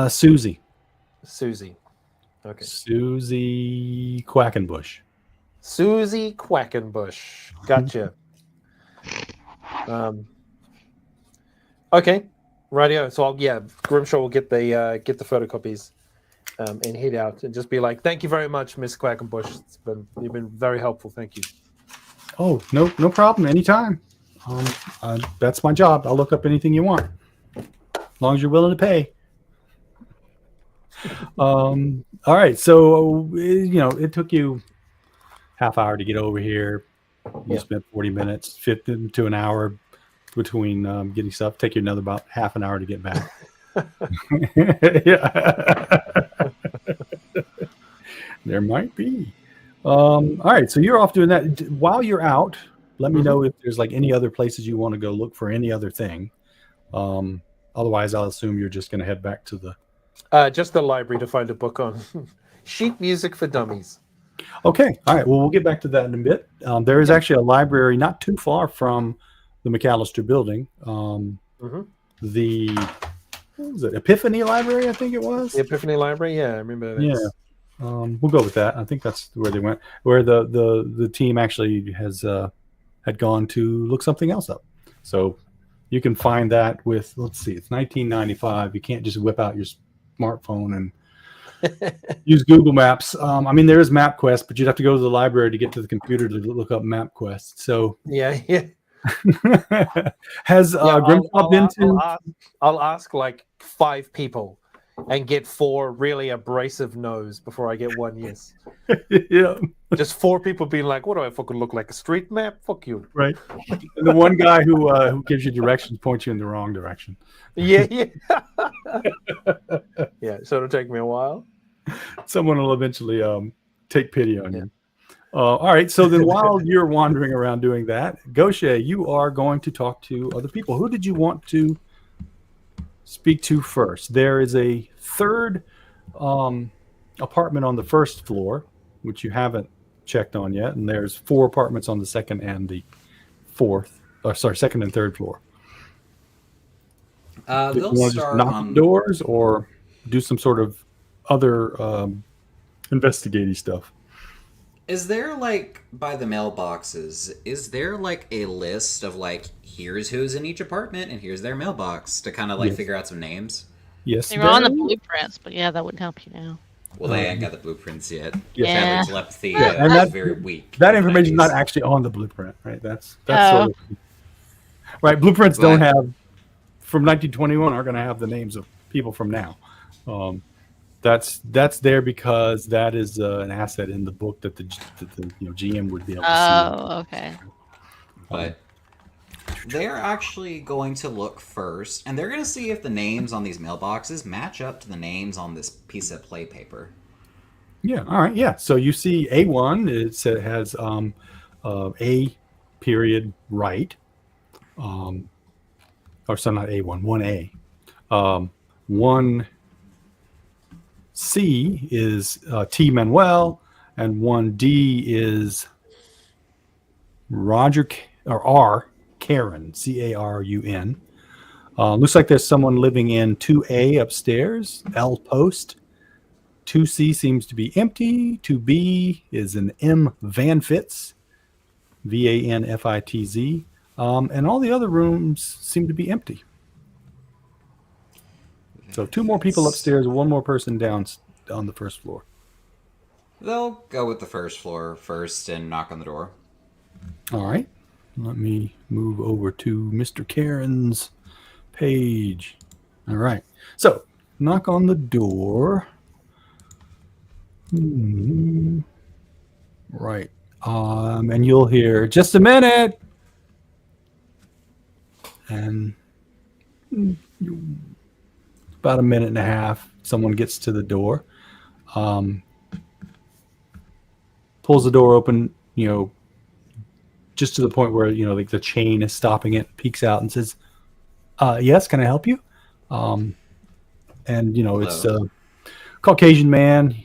Susie. Okay. Susie Quackenbush. Susie Quackenbush. Gotcha. Okay. Radio. So Grimshaw will get the photocopies and head out and just be like, "Thank you very much, Miss Quackenbush. You've been very helpful. Thank you." Oh, no problem. Anytime. That's my job. I'll look up anything you want, as long as you're willing to pay. All right. So it took you half hour to get over here. You spent 40 minutes, fit into an hour between getting stuff. Take you another about half an hour to get back. There might be. All right, so you're off doing that. While you're out, let me know if there's any other places you want to go look for any other thing. Otherwise, I'll assume you're just going to head back to the just the library to find a book on sheet music for dummies. Okay. All right. Well, we'll get back to that in a bit. There is actually a library not too far from the McAllister building. The what was it? Epiphany Library, I think it was. The Epiphany Library. Yeah, I remember that. Yeah. We'll go with that. I think that's where they went. Where the team actually has had gone to look something else up. So you can find that with, let's see, it's 1995. You can't just whip out your smartphone and use Google Maps. I mean, there is MapQuest, but you'd have to go to the library to get to the computer to look up MapQuest. So Yeah. has Grimshaw been to? I'll ask like 5 people and get 4 really abrasive no's before I get 1 yes. Yeah, Just 4 people being like, "What do I fucking look like? A street map? Fuck you." right. And the one guy who gives you directions points you in the wrong direction. Yeah. Yeah. So it'll take me a while. Someone will eventually take pity on you. All right. So then while you're wandering around doing that, Goshe, you are going to talk to other people. Who did you want to speak to first? There is a third apartment on the first floor, which you haven't checked on yet. And there's 4 apartments on the second and the second and third floor. They'll You want to just start knock on on doors or do some sort of other investigating stuff. Is there like by the mailboxes? Is there like a list of like here's who's in each apartment and here's their mailbox to kind of like Yes. figure out some names? Yes, They were on the there- blueprints, but yeah, that wouldn't help you now. Well, they ain't got the blueprints yet. Yeah. Sadly, telepathy and is that- very weak. that in the information is not 90s. actually on the blueprint, right? That's Oh. sort of, right. Blueprints don't But- have from 1921 aren't going to have the names of people from now. That's there because that is an asset in the book that the GM would be able to Oh, okay. But they're actually going to look first, and they're going to see if the names on these mailboxes match up to the names on this piece of play paper. see. Yeah. All right. Yeah. So you see A1. It has A period right. Or so not A1. 1A. 1C is T Manuel, and 1D is Roger or R Karen, Carun. Looks like there's someone living in 2A upstairs, L post. 2C seems to be empty. 2B is an M Van Fitz, Vanfitz. And all the other rooms seem to be empty. So 2 more people upstairs, 1 more person down on the first floor. They'll go with the first floor first and knock on the door. All right. Let me move over to Mr. Karen's page. All right. So knock on the door. Right. And you'll hear, "Just a minute." And about a minute and a half, someone gets to the door, pulls the door open, just to the point where, like the chain is stopping it, peeks out and says, "Yes, can I help you?" And, it's a Caucasian man,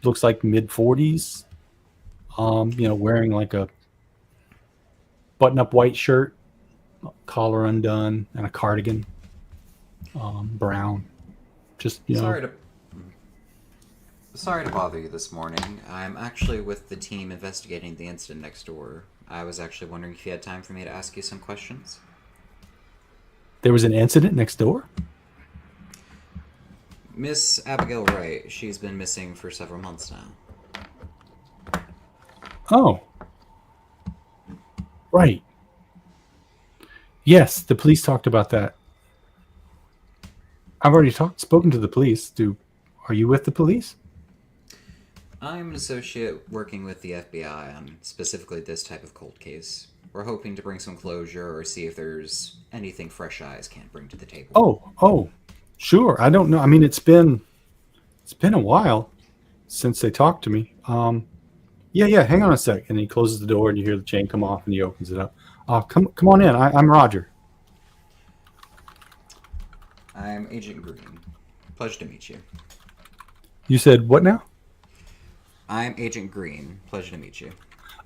looks like mid-40s, wearing like a button-up white shirt, collar undone, and a cardigan, brown. Just, Sorry to bother you this morning. I'm actually with the team investigating the incident next door. I was actually wondering if you had time for me to ask you some questions. There was an incident next door? Miss Abigail Wright, she's been missing for several months now. Oh. Right. Yes, the police talked about that. I've already spoken to the police. Are you with the police? I'm an associate working with the FBI on specifically this type of cold case. We're hoping to bring some closure or see if there's anything fresh eyes can't bring to the table. Oh, sure. I don't know. I mean, it's been a while since they talked to me. Yeah. Hang on a sec. And he closes the door, and you hear the chain come off, and he opens it up. Come on in. I'm Roger. I'm Agent Green. Pleasure to meet you. You said what now? I'm Agent Green. Pleasure to meet you.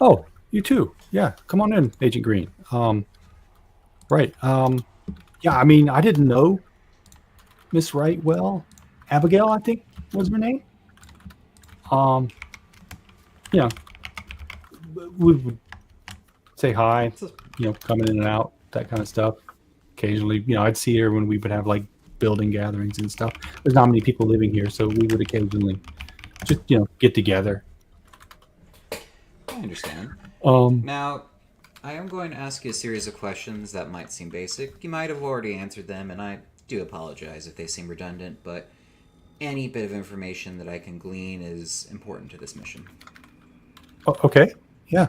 Oh, you too. Yeah, come on in, Agent Green. Right. Yeah, I mean, I didn't know Miss Wright well. Abigail, I think, was her name. Yeah. say hi, coming in and out, that kind of stuff. Occasionally, I'd see her when we would have like building gatherings and stuff. There's not many people living here, so we would occasionally just, get together. I understand. Um, Now, I am going to ask you a series of questions that might seem basic. You might have already answered them, and I do apologize if they seem redundant, but any bit of information that I can glean is important to this mission. okay. Yeah.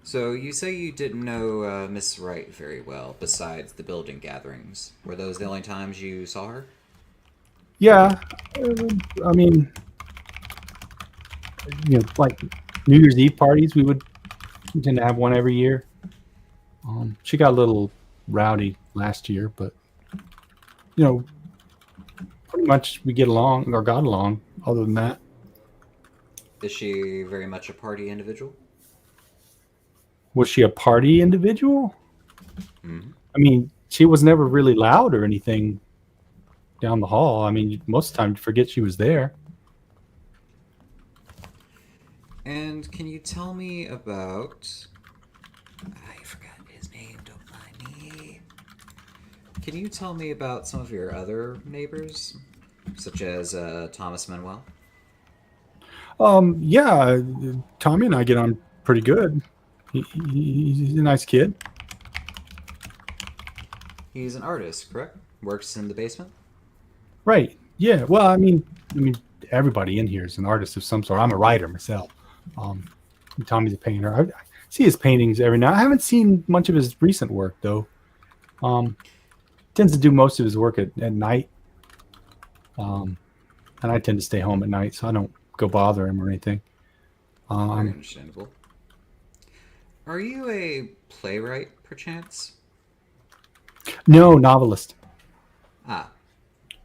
So, you say you didn't know Miss Wright very well, besides the building gatherings. Were those the only times you saw her? Yeah. I mean, like New Year's Eve parties, we tend to have one every year. She got a little rowdy last year, but pretty much we get along or got along. Other than that, Is she very much a party individual? was she a party individual? Mm-hmm. I mean, she was never really loud or anything down the hall. I mean, most of the time you forget she was there. And can you tell me about... I forgot his name, don't mind me. Can you tell me about some of your other neighbors, such as Thomas Manuel? Yeah, Tommy and I get on pretty good. He's a nice kid. He's an artist, correct? Works in the basement? Right. Yeah. Well, I mean, everybody in here is an artist of some sort. I'm a writer myself. Tommy's a painter. I see his paintings every now. I haven't seen much of his recent work though. Tends to do most of his work at night. And I tend to stay home at night, so I don't go bother him or anything. Very understandable. Are you a playwright, perchance? No, novelist. Ah,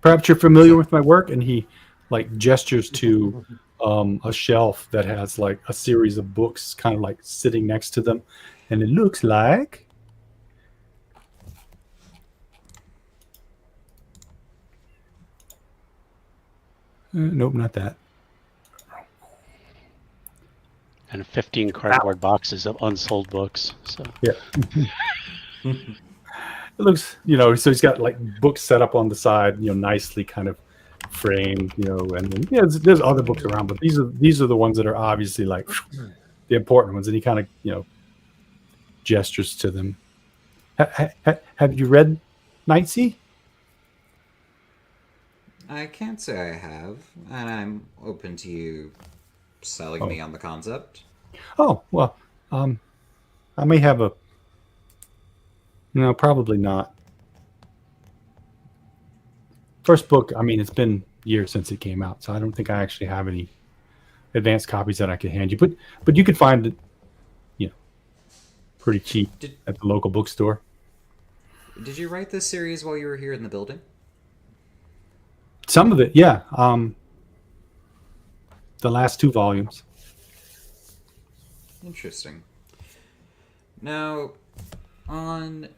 Perhaps you're familiar with my work. And he like gestures to a shelf that has like a series of books kind of like sitting next to them. And it looks like nope, not that. And 15 cardboard boxes of unsold books. So Yeah. It looks, so he's got like books set up on the side, nicely kind of framed, and then there's other books around, but these are the ones that are obviously like the important ones, and he kind of gestures to them. Have you read Nightsea? I can't say I have, and I'm open to you selling me on the concept. Oh well, I may have a. No, probably not. First book, I mean, it's been years since it came out, so I don't think I actually have any advanced copies that I could hand you. But you could find it, pretty cheap at the local bookstore. Did you write this series while you were here in the building? Some of it, yeah. The last 2 volumes. Interesting. Now, on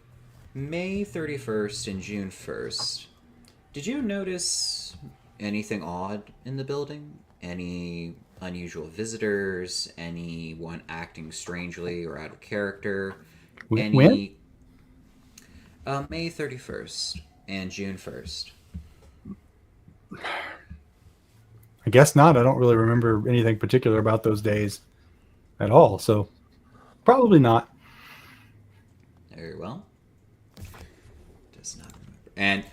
May 31st and June 1st, did you notice anything odd in the building? Any unusual visitors? Anyone acting strangely or out of character? When? May 31st and June 1st. I guess not. I don't really remember anything particular about those days at all, so probably not. Very well. Does not remember. And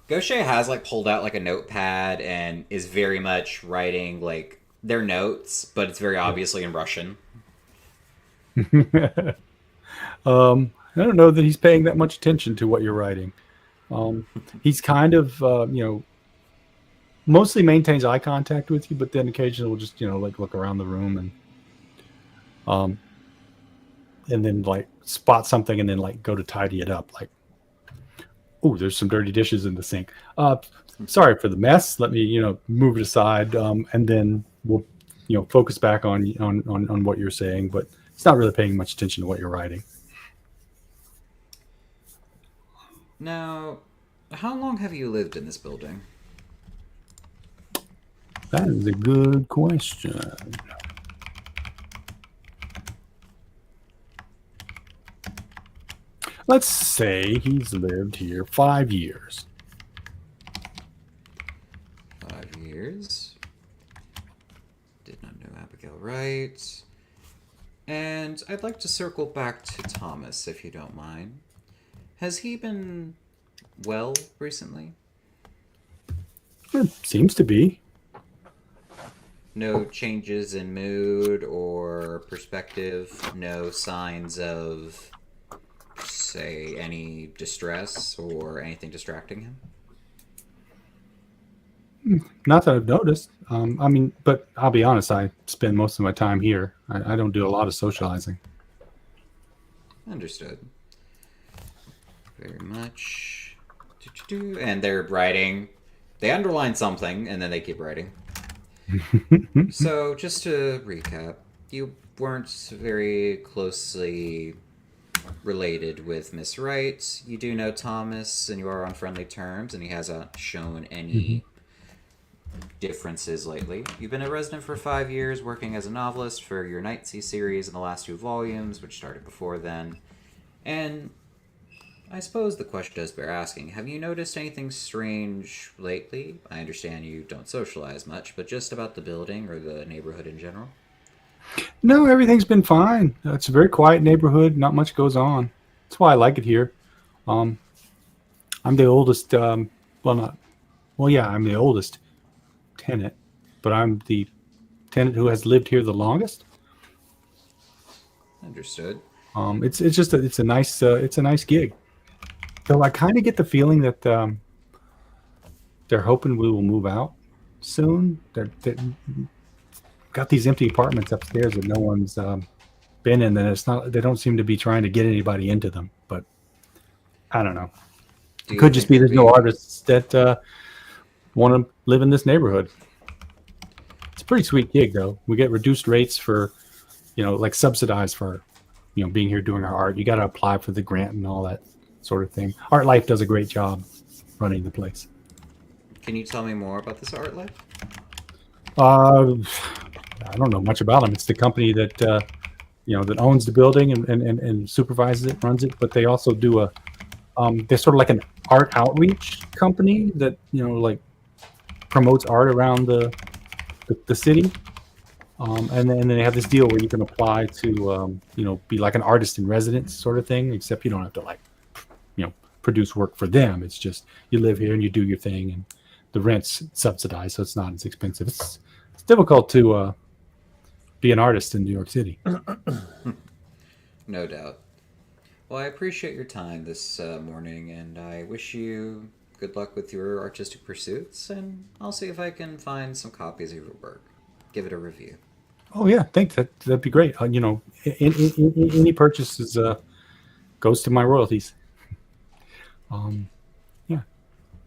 Gaucher has like pulled out like a notepad and is very much writing like their notes, but it's very obviously in Russian. I don't know that he's paying that much attention to what you're writing. He's kind of, mostly maintains eye contact with you, but then occasionally will just, like look around the room and then like spot something and then like go to tidy it up. Like, oh, there's some dirty dishes in the sink. Sorry for the mess. Let me, move it aside. And then we'll, focus back on what you're saying, but it's not really paying much attention to what you're writing. Now, how long have you lived in this building? That is a good question. let's say he's lived here 5 years. 5 years. Did not know Abigail Wright. And I'd like to circle back to Thomas, if you don't mind. Has he been well recently? It seems to be. No changes in mood or perspective? No signs of, say, any distress or anything distracting him? Not that I've noticed. I mean, but I'll be honest, I spend most of my time here. I don't do a lot of socializing. Understood. Very much. And they're writing. They underline something, and then they keep writing. So, just to recap, you weren't very closely related with Miss Wright. You do know Thomas, and you are on friendly terms, and he hasn't shown any differences lately. You've been a resident for 5 years, working as a novelist for your Nightsea series in the last 2 volumes, which started before then. And I suppose the question does bear asking, have you noticed anything strange lately? I understand you don't socialize much, but just about the building or the neighborhood in general? No, everything's been fine. It's a very quiet neighborhood. Not much goes on. That's why I like it here. I'm the oldest. I'm the oldest tenant, but I'm the tenant who has lived here the longest. Understood. It's a nice gig. So I kind of get the feeling that they're hoping we will move out soon. They're got these empty apartments upstairs that no one's been in. And they don't seem to be trying to get anybody into them. But I don't know. It could just be there's no artists that want to live in this neighborhood. It's a pretty sweet gig, though. We get reduced rates for, like subsidized for, being here doing our art. You got to apply for the grant and all that sort of thing. Art Life does a great job running the place. Can you tell me more about this Art Life? I don't know much about them. It's the company that that owns the building and supervises it, runs it. But they also do they're sort of like an art outreach company that like promotes art around the city. And then they have this deal where you can apply to be like an artist in residence sort of thing, except you don't have to produce work for them. It's just you live here and you do your thing, and the rent's subsidized, so it's not as expensive. It's difficult to be an artist in New York City. No doubt. Well, I appreciate your time this morning, and I wish you good luck with your artistic pursuits, and I'll see if I can find some copies of your work. Give it a review. Oh yeah, thanks. That'd be great. Any purchases goes to my royalties. Yeah.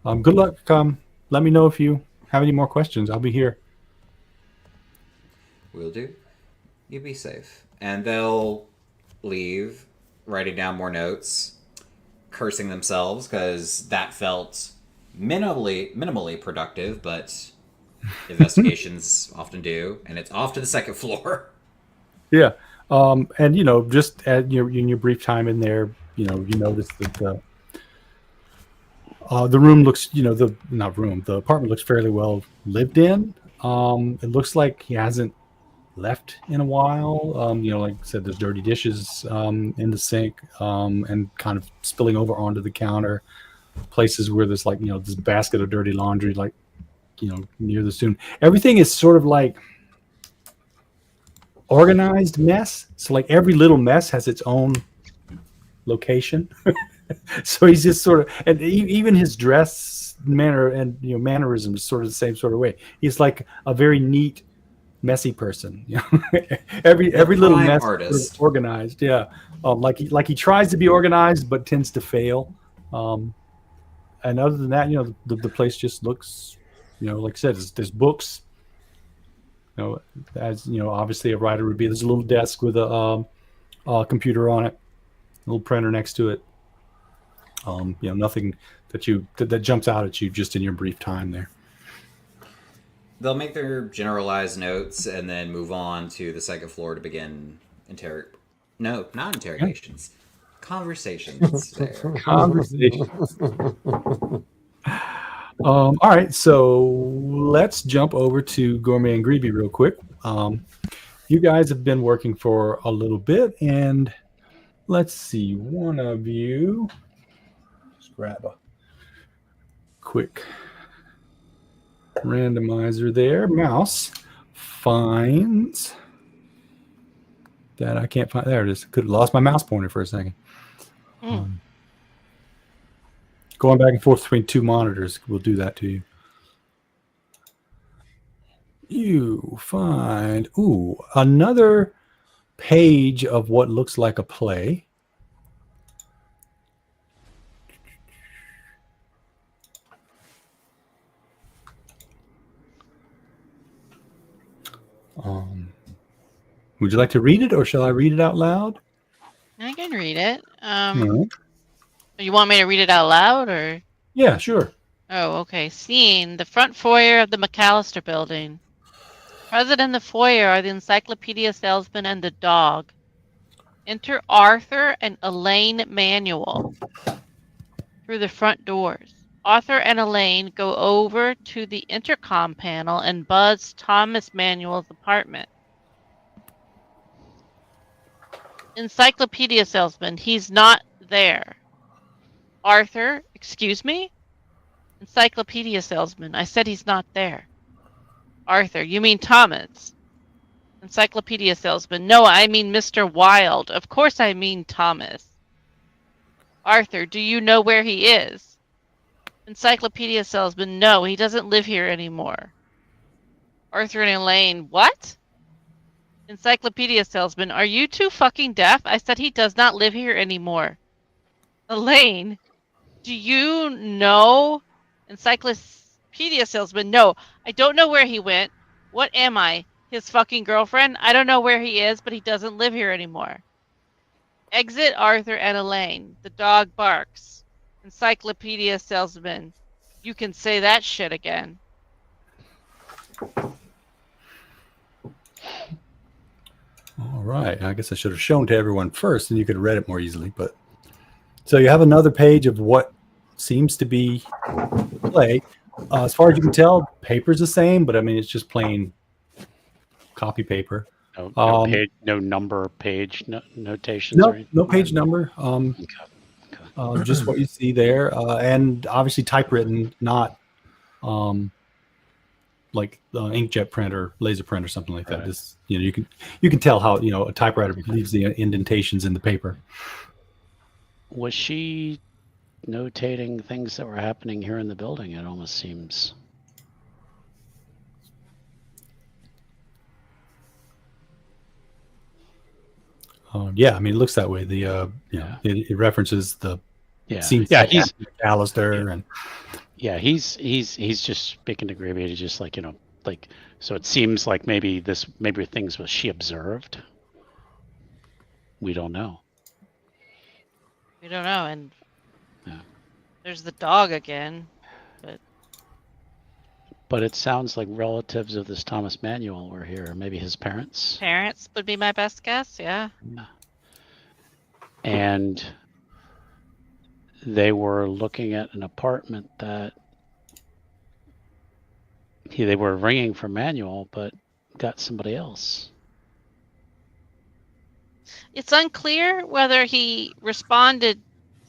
Good luck. Let me know if you have any more questions. I'll be here. Will do. You be safe. And they'll leave, writing down more notes, cursing themselves because that felt minimally productive, but investigations often do, and it's off to the second floor. Yeah. And just in your brief time in there, you notice that the room looks, the apartment looks fairly well lived in. It looks like he hasn't left in a while. Like I said, there's dirty dishes in the sink and kind of spilling over onto the counter. Places where there's this basket of dirty laundry, near the student. Everything is sort of like organized mess. So every little mess has its own location. So he's just sort of, and even his dress manner and mannerisms sort of the same sort of way. He's like a very neat, messy person. Every little mess is organized. Yeah, like he tries to be organized but tends to fail. And other than that, the place just looks, like I said, there's books. As obviously a writer would be. There's a little desk with a computer on it, a little printer next to it. Nothing that jumps out at you just in your brief time there. They'll make their generalized notes and then move on to the second floor to begin not interrogations. Conversations there. Conversation. All right, so let's jump over to Gourmet and Greeby real quick. You guys have been working for a little bit, and let's see, one of you, just grab a quick randomizer there. Mouse finds that I can't find. There it is. Could have lost my mouse pointer for a second. Going back and forth between two monitors will do that to you. You find, another page of what looks like a play. Would you like to read it, or shall I read it out loud? I can read it. No. You want me to read it out loud, or? Yeah, sure. Oh, okay. Scene: the front foyer of the McAllister building. Present in the foyer are the encyclopedia salesman and the dog. Enter Arthur and Elaine Manuel through the front doors. Arthur and Elaine go over to the intercom panel and buzz Thomas Manuel's apartment. Encyclopedia salesman, he's not there. Arthur, excuse me? Encyclopedia salesman, I said he's not there. Arthur, you mean Thomas? Encyclopedia salesman, no, I mean Mr. Wilde. Of course I mean Thomas. Arthur, do you know where he is? Encyclopedia salesman, no, he doesn't live here anymore. Arthur and Elaine, what? Encyclopedia salesman, are you two fucking deaf? I said he does not live here anymore. Elaine, do you know? Encyclopedia salesman, no, I don't know where he went. What am I? His fucking girlfriend? I don't know where he is, but he doesn't live here anymore. Exit Arthur and Elaine. The dog barks. Encyclopedia salesman, you can say that shit again. All right. I guess I should have shown to everyone first, and you could have read it more easily. But so you have another page of what seems to be play. As far as you can tell, paper's the same, but I mean it's just plain copy paper. No page, no number page notations. Or anything? No page number. Okay. Just what you see there, and obviously typewritten, not like inkjet print or laser print or something like that. Right. This, you can tell how a typewriter leaves the indentations in the paper. Was she notating things that were happening here in the building? It almost seems. Yeah, I mean, it looks that way. The it references the scenes. Yeah, he's McAllister, and he's just speaking to Gravy. He's just like so. It seems like maybe things was she observed. We don't know. We don't know, and Yeah. there's the dog again. But it sounds like relatives of this Thomas Manuel were here. Maybe his parents. Parents would be my best guess, yeah. And they were looking at an apartment that they were ringing for Manuel, but got somebody else. It's unclear whether he responded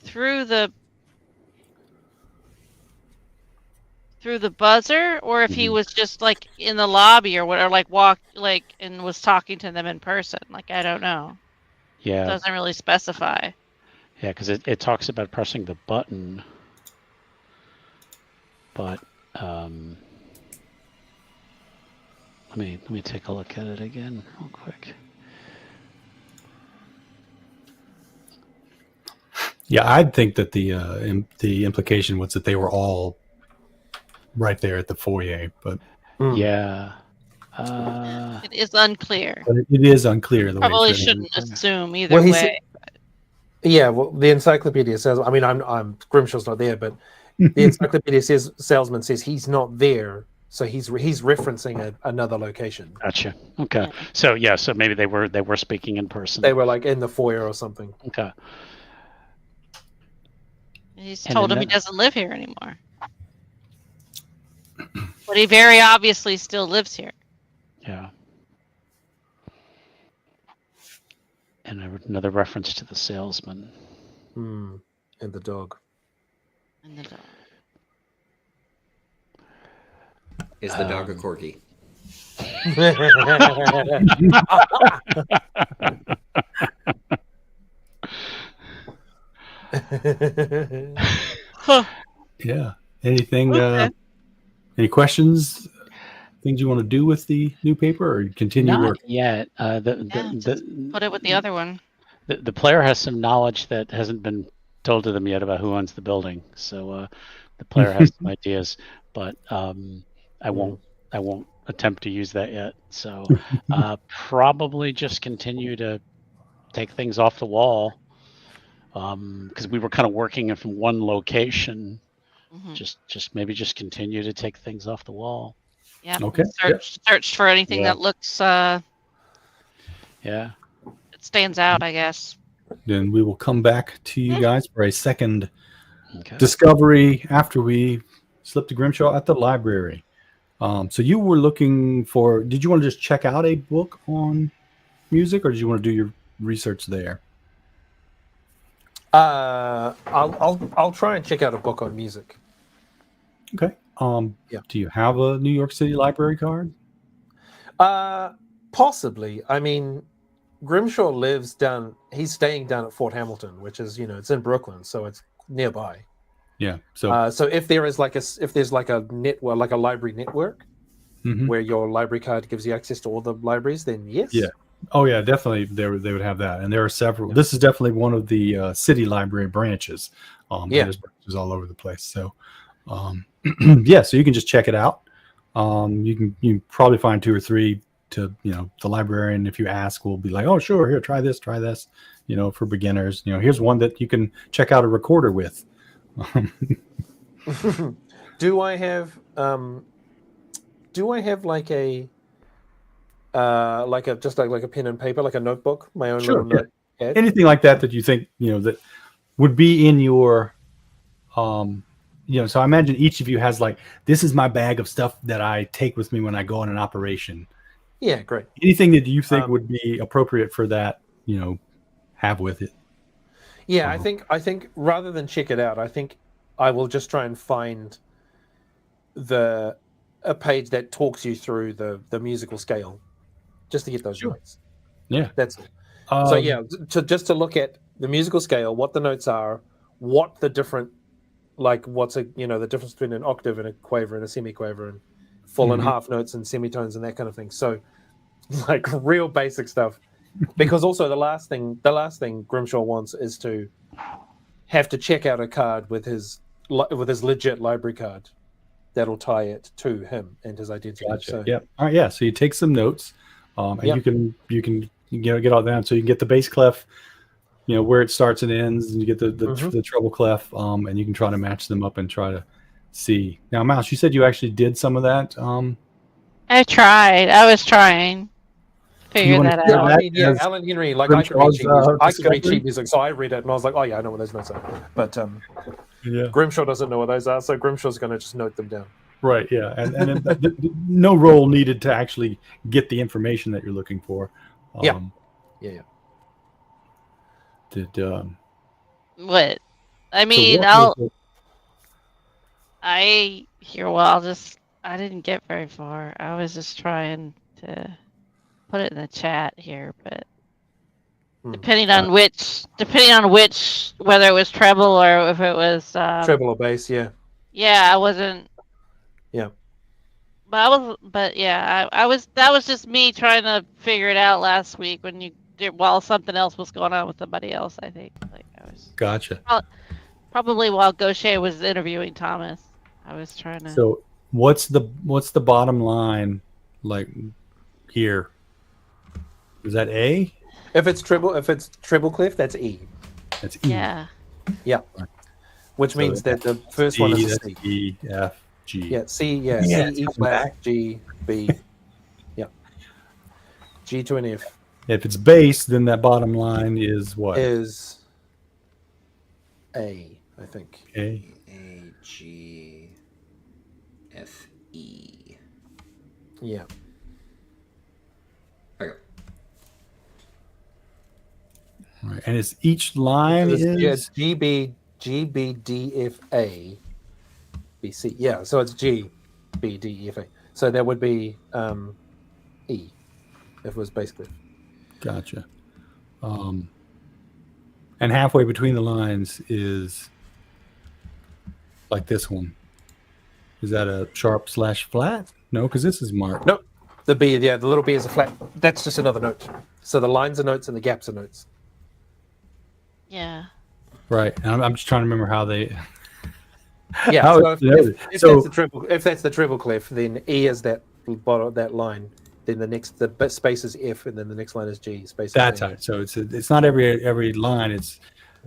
through the buzzer, or if he was just like in the lobby or whatever, like walked like and was talking to them in person. Like, I don't know. Yeah. It doesn't really specify. Yeah, because it talks about pressing the button, but let me take a look at it again real quick. yeah, I'd think that the implication was that they were all right there at the foyer, but Yeah. It is unclear. but it is unclear. The way Probably it's written. shouldn't assume either Well, way. Yeah, well, the encyclopedia says. I mean, I'm Grimshaw's not there, but the encyclopedia salesman says he's not there, so he's referencing another location. Gotcha. Okay. So maybe they were speaking in person. They were like in the foyer or something. Okay. He's And told him he another- doesn't live here anymore. But he very obviously still lives here. Yeah. And another reference to the salesman. And the dog. And the dog. Is the dog a corgi? Huh. Yeah. Anything? Okay. Any questions? Things you want to do with the new paper, or continue Not work? yet. Yeah, just put it with the other one. The player has some knowledge that hasn't been told to them yet about who owns the building. So the player has some ideas, but I won't attempt to use that yet. So probably just continue to take things off the wall, because we were kind of working it from one location. Mhm. Just maybe just continue to take things off the wall. Yeah. Okay. Search for anything Yeah. that looks Yeah. it stands out, I guess. Then we will come back to you guys for a second Okay. discovery after we slipped to Grimshaw at the library. So you were looking for? Did you want to just check out a book on music, or did you want to do your research there? I'll try and check out a book on music. Okay. Yeah. Do you have a New York City library card? Possibly. I mean, Grimshaw lives down. He's staying down at Fort Hamilton, which is, it's in Brooklyn, so it's nearby. Yeah. So So if there's like a network, like a library network, Mhm. where your library card gives you access to all the libraries, then yes. Yeah. Oh yeah, definitely. They would have that, and there are several. Yeah. This is definitely one of the city library branches. And Yeah. there's branches all over the place. So, yeah. So you can just check it out. You can probably find 2 or 3 to the librarian. If you ask, will be like, oh sure, here, try this. For beginners. Here's one that you can check out a recorder with. Do I have like a like a pen and paper, like a notebook, my own Sure, little notepad? Anything like that you think that would be in your so I imagine each of you has like, this is my bag of stuff that I take with me when I go on an operation. Yeah, great. Anything that you think would be appropriate for that, have with it. Yeah, I think rather than check it out, I think I will just try and find a page that talks you through the musical scale, just to get those Sure. notes. Yeah. That's it. So yeah, to look at the musical scale, what the notes are, what the different, like what's the difference between an octave and a quaver and a semiquaver and full and half notes and semitones and that kind of thing. So like real basic stuff. Because also the last thing Grimshaw wants is to have to check out a card with his legit library card that'll tie it to him and his identity. Gotcha. So, Yeah. All right. Yeah. So you take some notes, and you can get all down. So you can get the bass clef, where it starts and ends, and you get the treble clef, and you can try to match them up and try to see. Now, Mouse, you said you actually did some of that. I tried. I was trying. Figure wanna that share out. that? I mean, yeah, as Alan Henry, like I can read Grimshaw's, cheap music, so I read it and I was like, oh yeah, I know what those notes are. But Yeah. Grimshaw doesn't know what those are, so Grimshaw's going to just note them down. Right. Yeah. And no role needed to actually get the information that you're looking for. Yeah. Did What? I so mean, what was I didn't get very far. I was just trying to put it in the chat here, but depending on which, whether it was treble or if it was Treble or bass, yeah. Yeah, I wasn't. Yeah. But I was. That was just me trying to figure it out last week while something else was going on with somebody else. I think I was Gotcha. probably while Gaucher was interviewing Thomas. I was trying to. So what's the bottom line like here? Is that A? If it's treble clef, that's E. That's E. Yeah. Yeah. Which So means that the first C, one is a that's C. E, F, G. Yeah, C, Yeah, C, it's E coming flat, back. G, B. Yeah. G to an F If it's bass, then that bottom line is what? is A. I think. Okay. AGFE. Yeah. Okay. All right. And it's each line So is GBDFA BC. Yeah, so it's GBDFA. So that would be E, if it was basically. gotcha. And halfway between the lines is like this one. Is that a sharp / flat? No, because this is marked. Nope. The B, yeah, the little B is a flat. That's just another note. So the lines are notes and the gaps are notes. Yeah. Right. And I'm just trying to remember how they. Yeah. how So it's noted. if that's the treble clef, then E is that bottom that line. Then the space is F, and then the next line is G. Space. That's A. right. So it's not every line. It's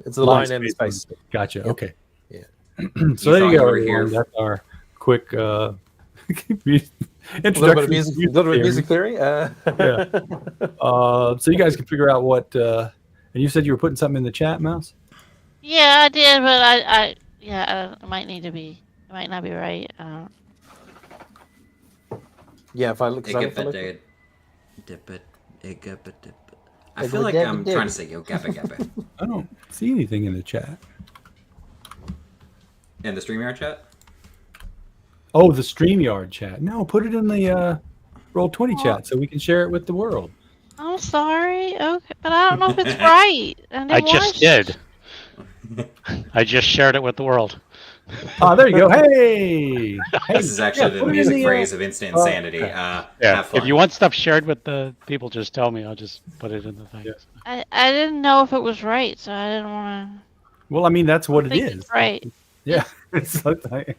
the line and the space. Gotcha. Yep. Okay. Yeah. So there you go. over here. That's our quick introduction. A little bit of music theory. Yeah. So you guys can figure out what. And you said you were putting something in the chat, Mouse. Yeah, I did, but it might need to be. It might not be right. Yeah, if I look. I feel like I'm trying to say yo gabba gabba. I don't see anything in the chat. In the StreamYard chat? Oh, the StreamYard chat. No, put it in the Roll20 chat so we can share it with the world. I'm sorry. Okay, but I don't know if it's right. I just did. I just shared it with the world. Oh, there you go. Hey! This is actually the music phrase of instant insanity. Yeah. Have fun. If you want stuff shared with the people, just tell me. I'll just put it in the thing. Yeah. I didn't know if it was right, so I didn't want to. Well, I mean, that's what it think is. it's right. Yeah. It's like,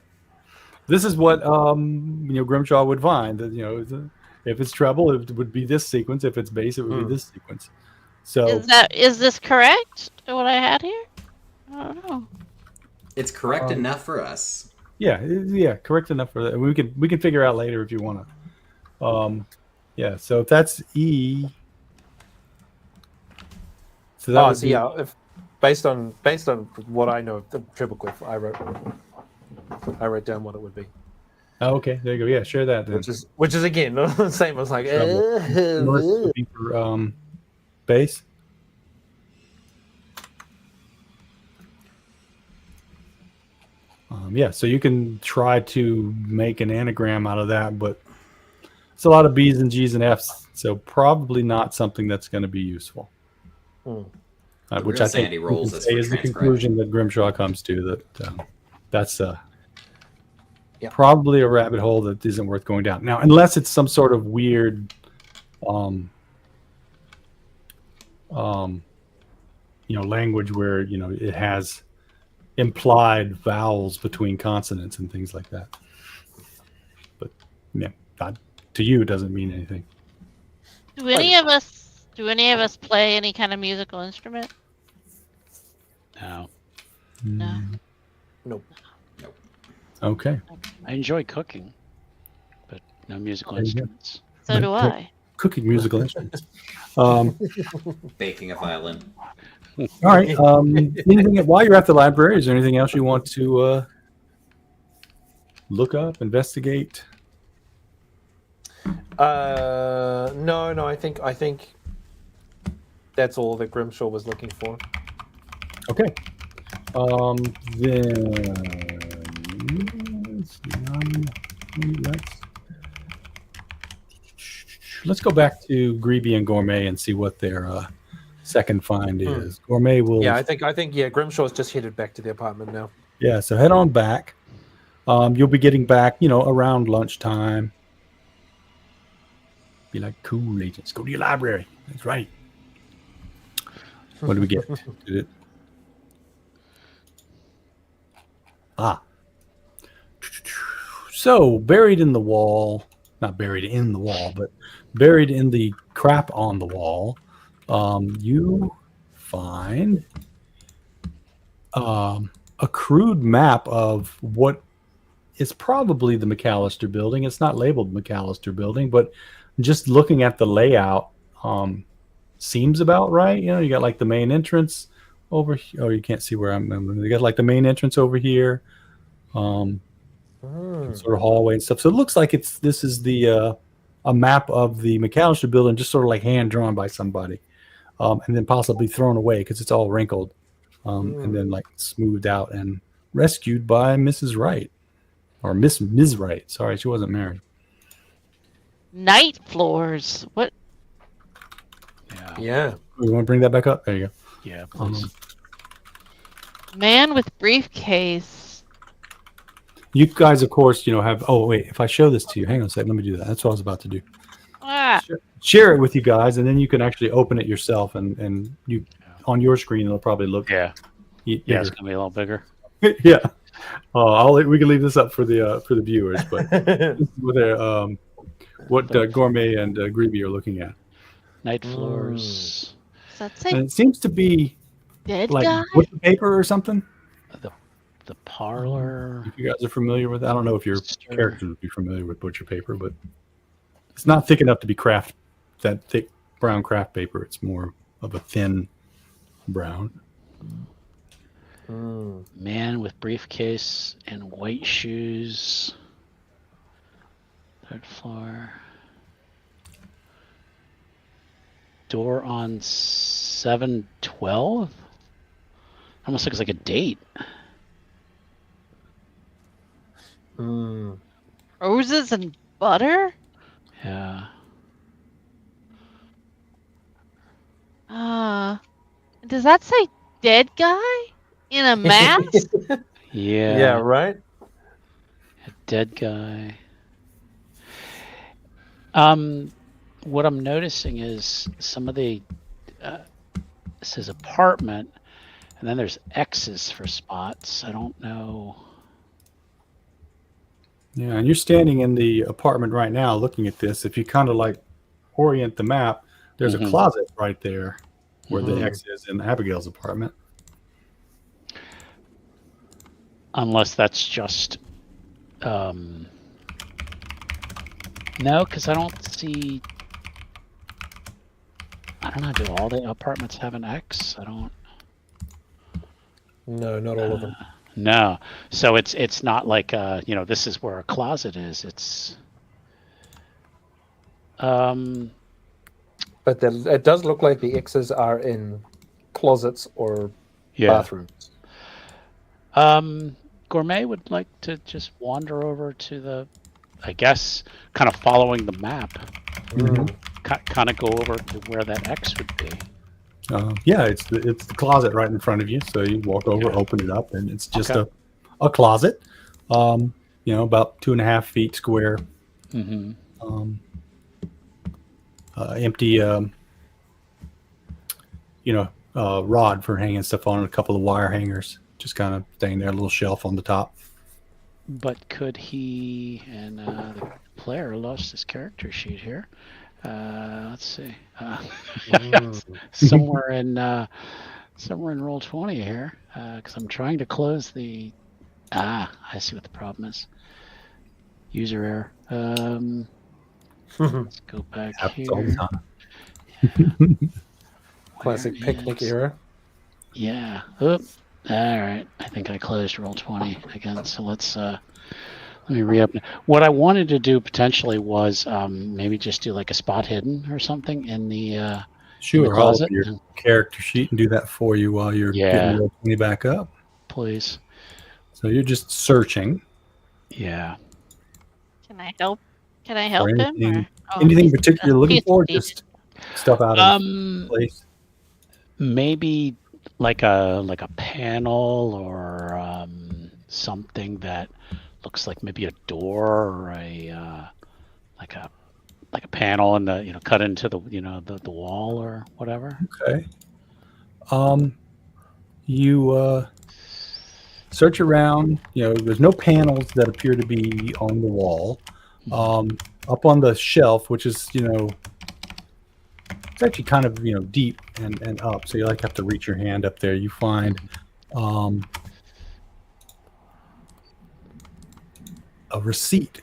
this is what Grimshaw would find. That if it's treble, it would be this sequence. If it's bass, it would be this sequence. So Is this correct? What I had here? I don't know. It's correct enough for us. yeah, correct enough for that. We can figure out later if you want to. Yeah. So if that's E. So that would be, if based on what I know of the triple clef, I wrote down what it would be. Oh, okay, there you go. Yeah, share that then. Which is again the same. I was like, North would be for bass. Yeah, so you can try to make an anagram out of that, but it's a lot of B's and G's and F's, so probably not something that's going to be useful. Which I think is the conclusion that Grimshaw comes to. That's probably a rabbit hole that isn't worth going down. Now, unless it's some sort of weird, language where it has implied vowels between consonants and things like that. But yeah, that to you doesn't mean anything. Do any of us play any kind of musical instrument? No. No. Nope. Okay. I enjoy cooking, but no musical instruments. So do I. Cooking musical instruments. Baking a violin. All right. Anything while you're at the library, is there anything else you want to look up, investigate? No. I think that's all that Grimshaw was looking for. Okay. Then let's go back to Greeby and Gourmet and see what their second find is. Gourmet will. Yeah, I think Grimshaw's just headed back to the apartment now. Yeah, so head on back. You'll be getting back, around lunchtime. Be like, cool, agents, go to your library. That's right. What do we get? Did it? So buried in the wall, not buried in the wall, but buried in the crap on the wall, you find a crude map of what is probably the McAllister building. It's not labeled McAllister building, but just looking at the layout seems about right. You got like the main entrance over. Oh, you can't see where I'm. They got like the main entrance over here, Hmm. sort of hallway and stuff. So it looks like this is the a map of the McAllister building, just sort of like hand drawn by somebody, and then possibly thrown away because it's all wrinkled, and then like smoothed out and rescued by Mrs. Wright or Ms. Wright. Sorry, she wasn't married. Night floors. What? Yeah. Yeah. You want to bring that back up? There you go. Yeah, please. Man with briefcase. You guys, of course, have. Oh wait, if I show this to you, hang on a second. Let me do that. That's what I was about to do. Ah, Share it with you guys, and then you can actually open it yourself, and you on your screen it'll probably look. Yeah. Bigger. Yeah, it's gonna be a little bigger. Yeah. We can leave this up for the viewers, but this is what Gourmet and Greeby are looking at. Night floors. does that say And it seems to be dead like guy? butcher paper or something. The parlor. If you guys are familiar with, I don't know if your Sure. characters would be familiar with butcher paper, but it's not thick enough to be that thick brown craft paper. It's more of a thin brown. Man with briefcase and white shoes. Third floor. Door on 712. Almost looks like a date. Roses and butter? Yeah. Does that say dead guy in a mask? Yeah. Yeah, right? A dead guy. What I'm noticing is some of the it says apartment, and then there's X's for spots. I don't know. Yeah, and you're standing in the apartment right now looking at this. If you kind of like orient the map, there's a closet right there where the X is in Abigail's apartment. Unless that's just no, because I don't see. I don't know. Do all the apartments have an X? I don't. No, not all of them. No. So it's not like this is where a closet is. It's But it does look like the X's are in closets or bathrooms. Gourmet would like to just wander over to the, I guess, kind of following the map. Kind of go over to where that X would be. Yeah, it's the closet right in front of you. So you walk over, open it up, and it's just a closet. About 2.5 feet square. Empty. Rod for hanging stuff on, and a couple of wire hangers, just kind of staying there. A little shelf on the top. But could he? And the player lost his character sheet here. Let's see. somewhere in Roll20 here, because I'm trying to close the. I see what the problem is. User error. Let's go back Happens all the here. time. Classic picnic era. Yeah. Oop. All right. I think I closed Roll20 again. So let me re-open it. What I wanted to do potentially was maybe just do like a spot hidden or something in the Sure, I'll closet. open your character sheet and do that for you while you're getting roll 20 back up. Please. So you're just searching. Yeah. Can I help? Can I help him? Anything particular you're looking for? Just stuff out of place. Maybe like a panel or something that looks like maybe a door or a panel and the cut into the the wall or whatever. Okay. You search around. There's no panels that appear to be on the wall. Up on the shelf, which is it's actually kind of deep and up, so you have to reach your hand up there. You find a receipt.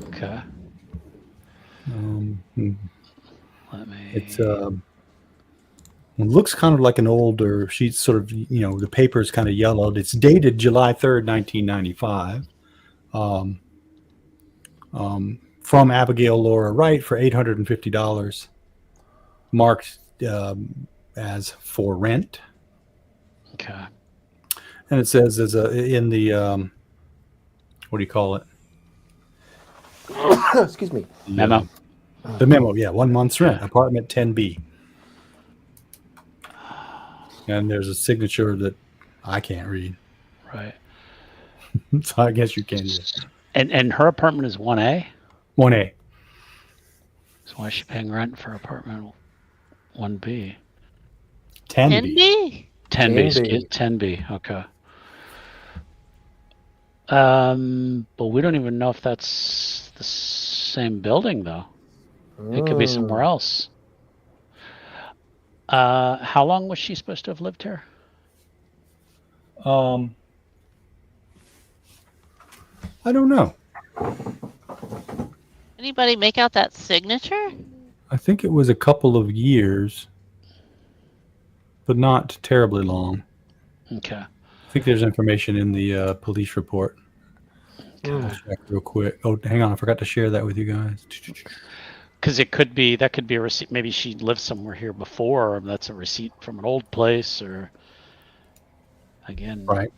Okay. Let me. It's It looks kind of like an older. She's sort of, the paper is kind of yellowed. It's dated July 3rd, 1995. From Abigail Laura Wright for $850, marked as for rent. Okay. And it says in the what do you call it? Excuse me. Memo. The memo, yeah, 1 month's rent, apartment 10B. And there's a signature that I can't read, Right. so I guess you can. And her apartment is 1A. 1A. So why is she paying rent for apartment 1B? 10B. 10B. 10B. Okay. But we don't even know if that's the same building, though. It could be somewhere else. How long was she supposed to have lived here? I don't know. Anybody make out that signature? I think it was a couple of years, but not terribly long. Okay. I think there's information in the police report. I'll check real quick. Oh, hang on. I forgot to share that with you guys. Because that could be a receipt. Maybe she lived somewhere here before. Or that's a receipt from an old place, or again, Right.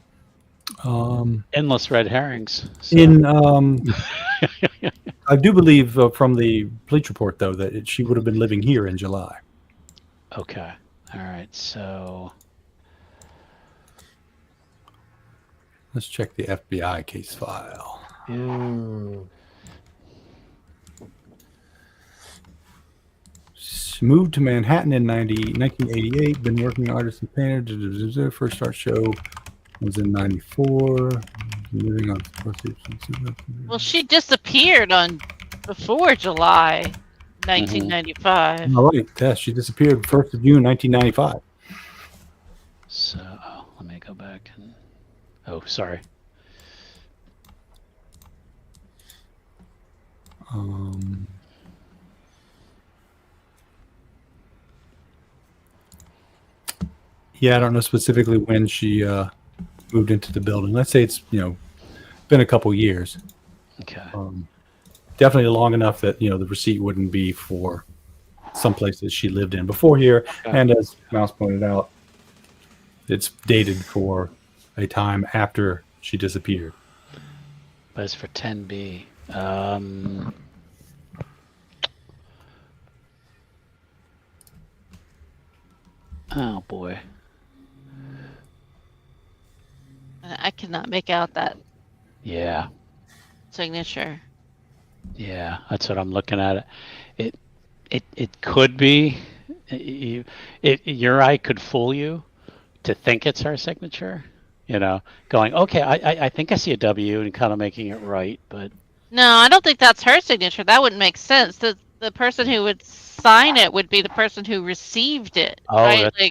endless red herrings. So. I do believe from the police report, though, that she would have been living here in July. Okay. All right. So Let's check the FBI case file. Moved to Manhattan in 1988. Been working artist and painter. First art show was in 94. Living on. Well, she disappeared before July 1995. All right. Yes, she disappeared 1st of June 1995. So let me go back and. Oh, sorry. Yeah, I don't know specifically when she moved into the building. Let's say it's been a couple years. Okay. Definitely long enough that the receipt wouldn't be for some place that she lived in before here. Okay. And as Mouse pointed out, it's dated for a time after she disappeared. But it's for 10B. Oh boy. I cannot make out that Yeah. signature. Yeah, that's what I'm looking at. It could be. Your eye could fool you to think it's her signature. Going, okay, I think I see a W and kind of making it right, but No, I don't think that's her signature. That wouldn't make sense. The person who would sign it would be the person who received it. Right? You're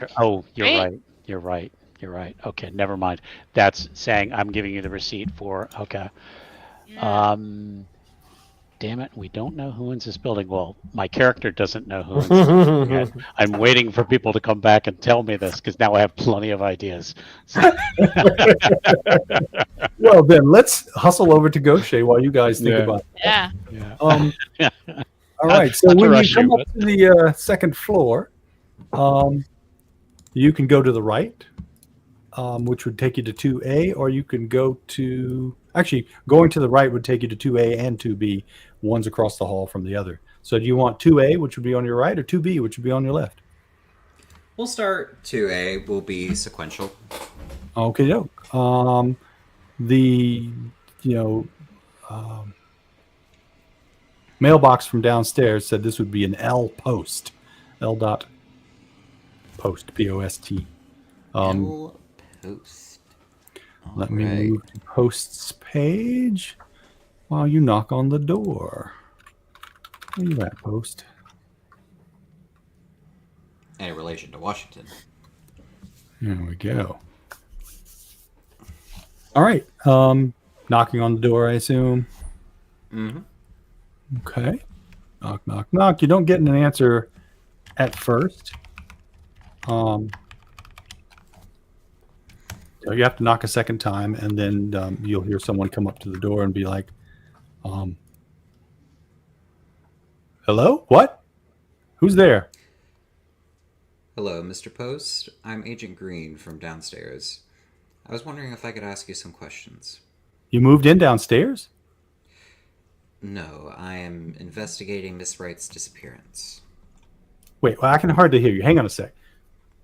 right? right. You're right. You're right. Okay, never mind. That's saying I'm giving you the receipt for. Okay. Yeah. Damn it, we don't know who owns this building. Well, my character doesn't know who owns this building yet. I'm waiting for people to come back and tell me this because now I have plenty of ideas. So, Well, then let's hustle over to Gaucher while you guys think about it. Yeah. yeah. All right. So Not to when you rush come you, up to the second floor, you can go to the right, which would take you to 2A, or you can go to... Actually, going to the right would take you to 2A and 2B. One's across the hall from the other. So do you want 2A, which would be on your right, or 2B, which would be on your left? We'll start 2A. Will be sequential. Okay, doke. The mailbox from downstairs said this would be an L post. L dot post, P-O-S-T. L post. Let me move to post's page while you knock on the door. Where you at, post? Any relation to Washington? There we go. All right. Knocking on the door, I assume. Mm-hmm. Okay. Knock, knock, knock. You don't get an answer at first. So you have to knock a second time, and then you'll hear someone come up to the door and be like, "Hello? What? Who's there?" Hello, Mr. Post. I'm Agent Green from downstairs. I was wondering if I could ask you some questions. You moved in downstairs? No, I am investigating Miss Wright's disappearance. Wait, well, I can hardly hear you. Hang on a sec.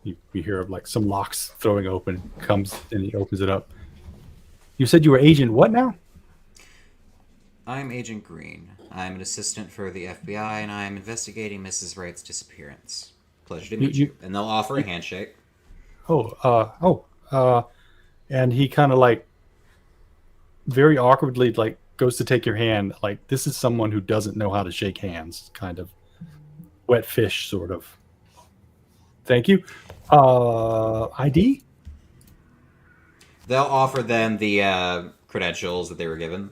You hear like some locks throwing open. Comes and he opens it up. You said you were Agent what now? I'm Agent Green. I'm an assistant for the FBI, and I'm investigating Mrs. Wright's disappearance. Pleasure to meet you. And they'll offer a handshake. And he kind of like very awkwardly like goes to take your hand. Like this is someone who doesn't know how to shake hands, kind of wet fish, sort of. Thank you. ID? They'll offer them the credentials that they were given.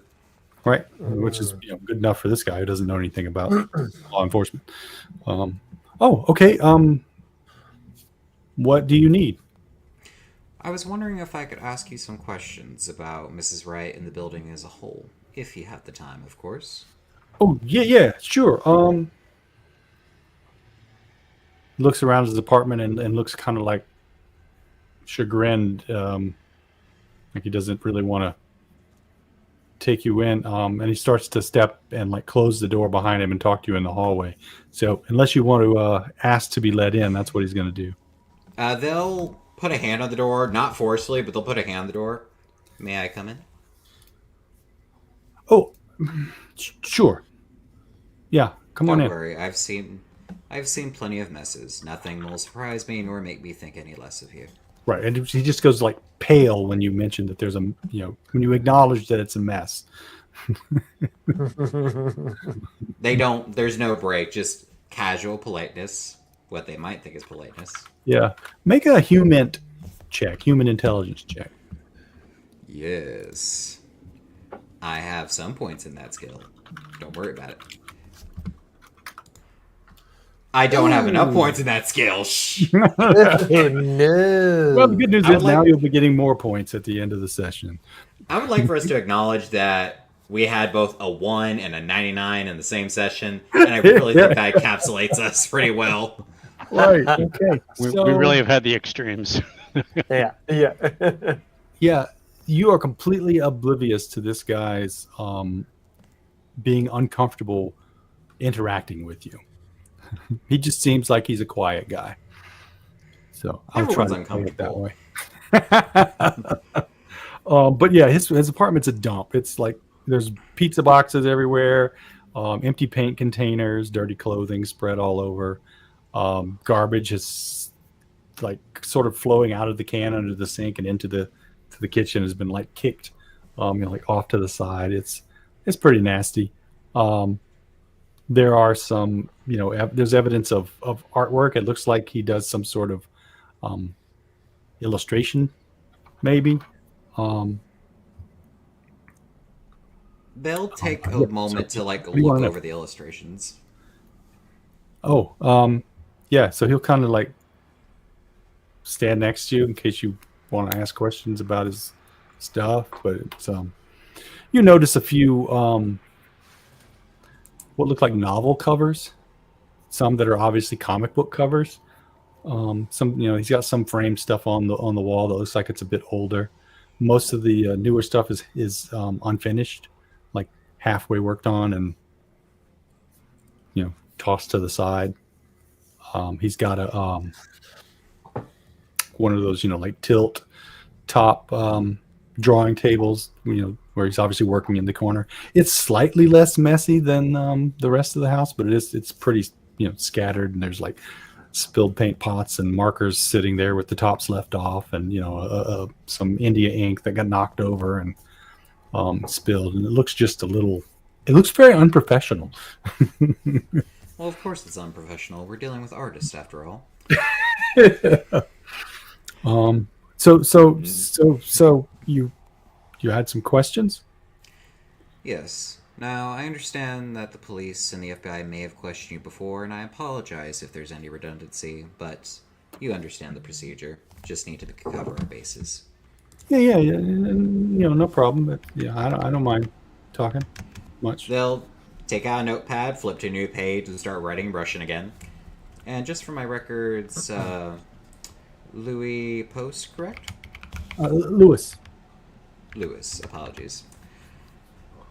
Right, which is good enough for this guy who doesn't know anything about law enforcement. Okay. What do you need? I was wondering if I could ask you some questions about Mrs. Wright and the building as a whole, if you have the time, of course. Oh, yeah, sure. Looks around his apartment and looks kind of like chagrined, like he doesn't really want to take you in. And he starts to step and like close the door behind him and talk to you in the hallway. So unless you want to ask to be let in, that's what he's going to do. They'll put a hand on the door, not forcefully, but they'll put a hand on the door. May I come in? Oh, sure. Yeah, come on in. Don't worry, I've seen plenty of messes. Nothing will surprise me nor make me think any less of you. Right, and he just goes like pale when you mention that there's when you acknowledge that it's a mess. There's no break, just casual politeness, what they might think is politeness. Yeah, make a human intelligence check. Yes. I have some points in that skill. Don't worry about it. I don't have enough points in that skill. Shh. No. Well, the good news is now you'll be getting more points at the end of the session. I would like for us to acknowledge that we had both a 1 and a 99 in the same session, and I really think that encapsulates us pretty well. Right, okay. We really have had the extremes. Yeah. Yeah, you are completely oblivious to this guy's being uncomfortable interacting with you. He just seems like he's a quiet guy. So I'll try to play it that way. But yeah, his apartment's a dump. It's like there's pizza boxes everywhere, empty paint containers, dirty clothing spread all over. Garbage is like sort of flowing out of the can under the sink and into the kitchen has been like kicked, like off to the side. It's pretty nasty. There are some, there's evidence of artwork. It looks like he does some sort of illustration, maybe. They'll take a moment to look over the illustrations. Yeah. So he'll kind of like stand next to you in case you want to ask questions about his stuff. But it's, you notice a few what look like novel covers, some that are obviously comic book covers. Some, he's got some framed stuff on the wall that looks like it's a bit older. Most of the newer stuff is unfinished, like halfway worked on and tossed to the side. He's got a one of those like tilt top drawing tables, where he's obviously working in the corner. It's slightly less messy than the rest of the house, but it's pretty scattered, and there's like spilled paint pots and markers sitting there with the tops left off, and some India ink that got knocked over and spilled, and it looks very unprofessional. Well, of course it's unprofessional. We're dealing with artists after all. So you had some questions? Yes. Now, I understand that the police and the FBI may have questioned you before, and I apologize if there's any redundancy, but You understand the procedure. Just need to cover our bases. Yeah. No problem. But yeah, I don't mind talking much. They'll take out a notepad, flip to a new page, and start writing Russian again. And just for my records, Louis Post, correct? Lewis. Lewis, apologies.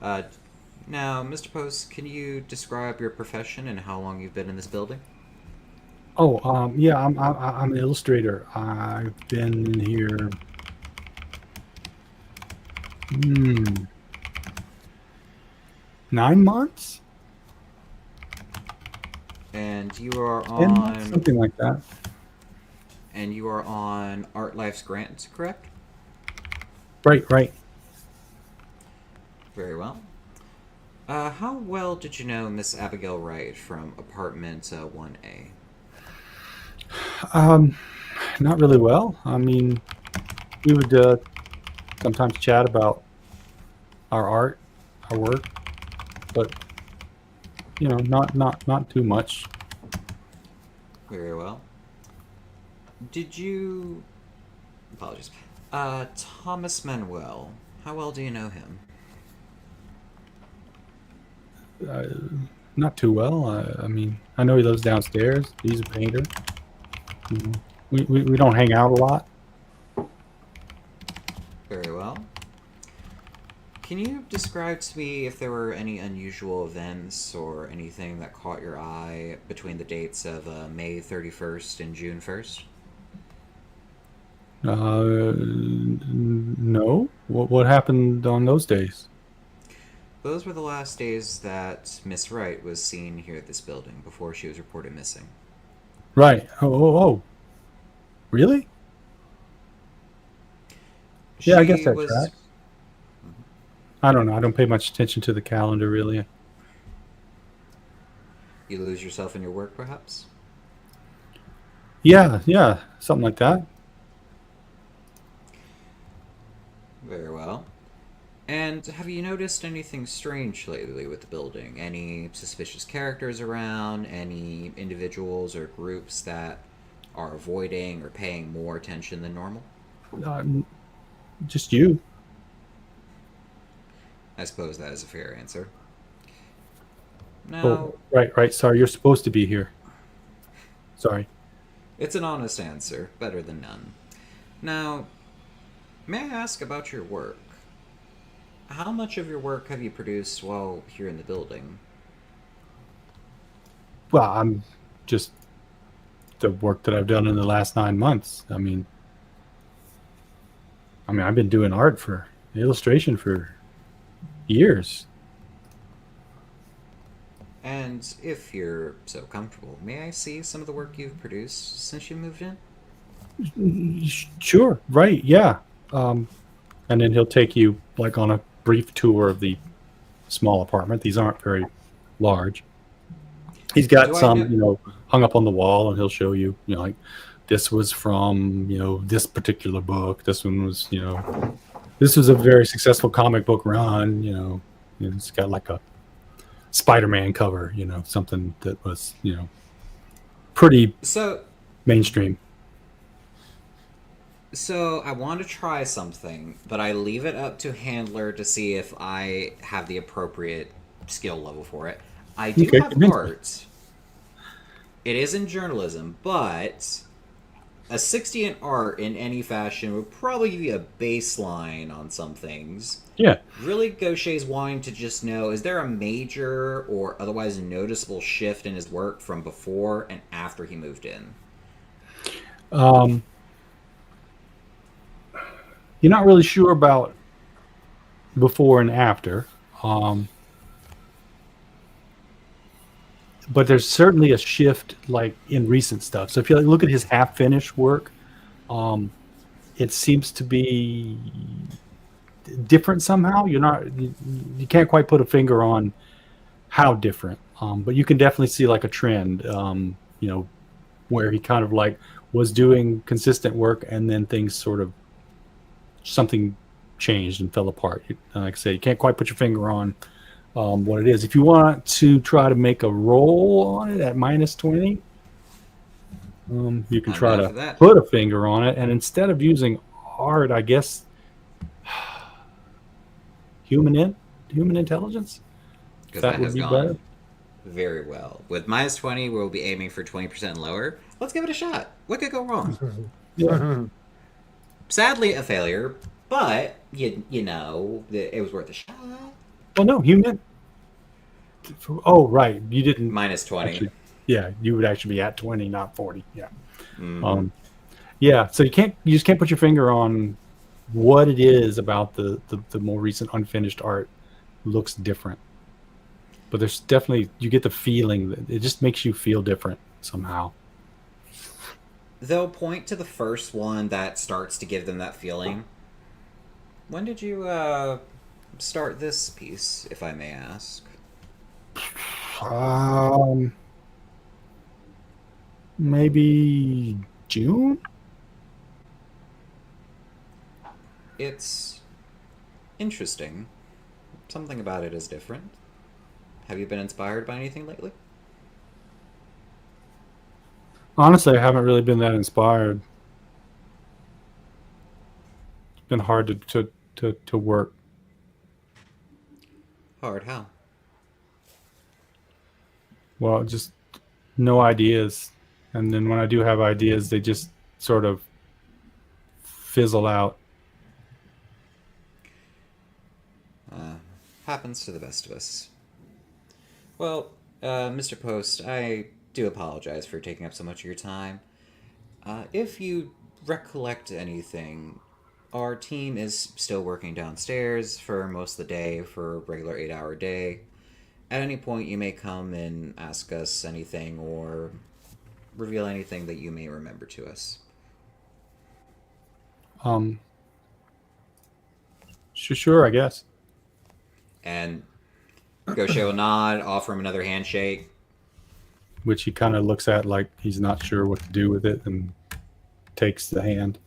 Now, Mr. Post, can you describe your profession and how long you've been in this building? Oh, yeah. I'm an illustrator. I've been in here. 9 months. And you are 10 months, on something like that. and you are on Art Life's grant, correct? Right. Very well. How well did you know Miss Abigail Wright from apartment 1A? Not really well. I mean, we would sometimes chat about our art, our work, but not too much. Very well. Did you... Apologies. Thomas Manuel. How well do you know him? Not too well. I mean, I know he lives downstairs. He's a painter. We don't hang out a lot. Very well. Can you describe to me if there were any unusual events or anything that caught your eye between the dates of May 31st and June 1st? No. What happened on those days? Those were the last days that Miss Wright was seen here at this building before she was reported missing. Right. Oh. Really? Yeah, I guess that tracks. I don't know. I don't pay much attention to the calendar, really. You lose yourself in your work, perhaps? Yeah, something like that. Very well. And have you noticed anything strange lately with the building? Any suspicious characters around? Any individuals or groups that are avoiding or paying more attention than normal? Just you. I suppose that is a fair answer. Now, Oh, right. Sorry, you're supposed to be here. Sorry. it's an honest answer, better than none. Now, may I ask about your work? How much of your work have you produced while here in the building? Well, I'm just the work that I've done in the last 9 months. I mean, I've been doing art for illustration for years. And if you're so comfortable, may I see some of the work you've produced since you moved in? Sure. Right. Yeah. And then he'll take you like on a brief tour of the small apartment. These aren't very large. He's got Do I some, know- hung up on the wall, and he'll show you, like this was from, this particular book. This one was, this was a very successful comic book run. It's got like a Spider-Man cover, something that was, pretty So mainstream. I want to try something, but I leave it up to handler to see if I have the appropriate skill level for it. I do Okay, have convince me. art. It is in journalism, but a 60 in art in any fashion would probably give you a baseline on some things. Yeah. Really, Gaucher's wanting to just know, is there a major or otherwise noticeable shift in his work from before and after he moved in? You're not really sure about before and after. But there's certainly a shift like in recent stuff. So if you look at his half-finished work, it seems to be different somehow. You can't quite put a finger on how different, but you can definitely see like a trend, where he kind of like was doing consistent work and then things sort of something changed and fell apart. Like I said, you can't quite put your finger on what it is. If you want to try to make a roll on it at -20, You can I'm try down to for that. put a finger on it, and instead of using art, I guess human intelligence. Because That that would has be gone better. very well. With minus 20, we'll be aiming for 20% lower. Let's give it a shot. What could go wrong? Yeah. Sadly, a failure, but you know, it was worth a shot. Well, no, human. Oh, right. You didn't. Minus 20. Actually, yeah, you would actually be at 20, not 40. Yeah. Mhm. Yeah. So you just can't put your finger on what it is about the more recent unfinished art looks different. But there's definitely, you get the feeling that it just makes you feel different somehow. They'll point to the first one that starts to give them that feeling. When did you start this piece, if I may ask? Maybe June. It's interesting. Something about it is different. Have you been inspired by anything lately? Honestly, I haven't really been that inspired. It's been hard to work. Hard, how? Well, just no ideas. And then when I do have ideas, they just sort of fizzle out. Happens to the best of us. Well, Mr. Post, I do apologize for taking up so much of your time. If you recollect anything, our team is still working downstairs for most of the day for a regular 8-hour day. At any point, you may come and ask us anything or reveal anything that you may remember to us. Sure, I guess. And Gaucher will nod, offer him another handshake. Which he kind of looks at like he's not sure what to do with it and takes the hand.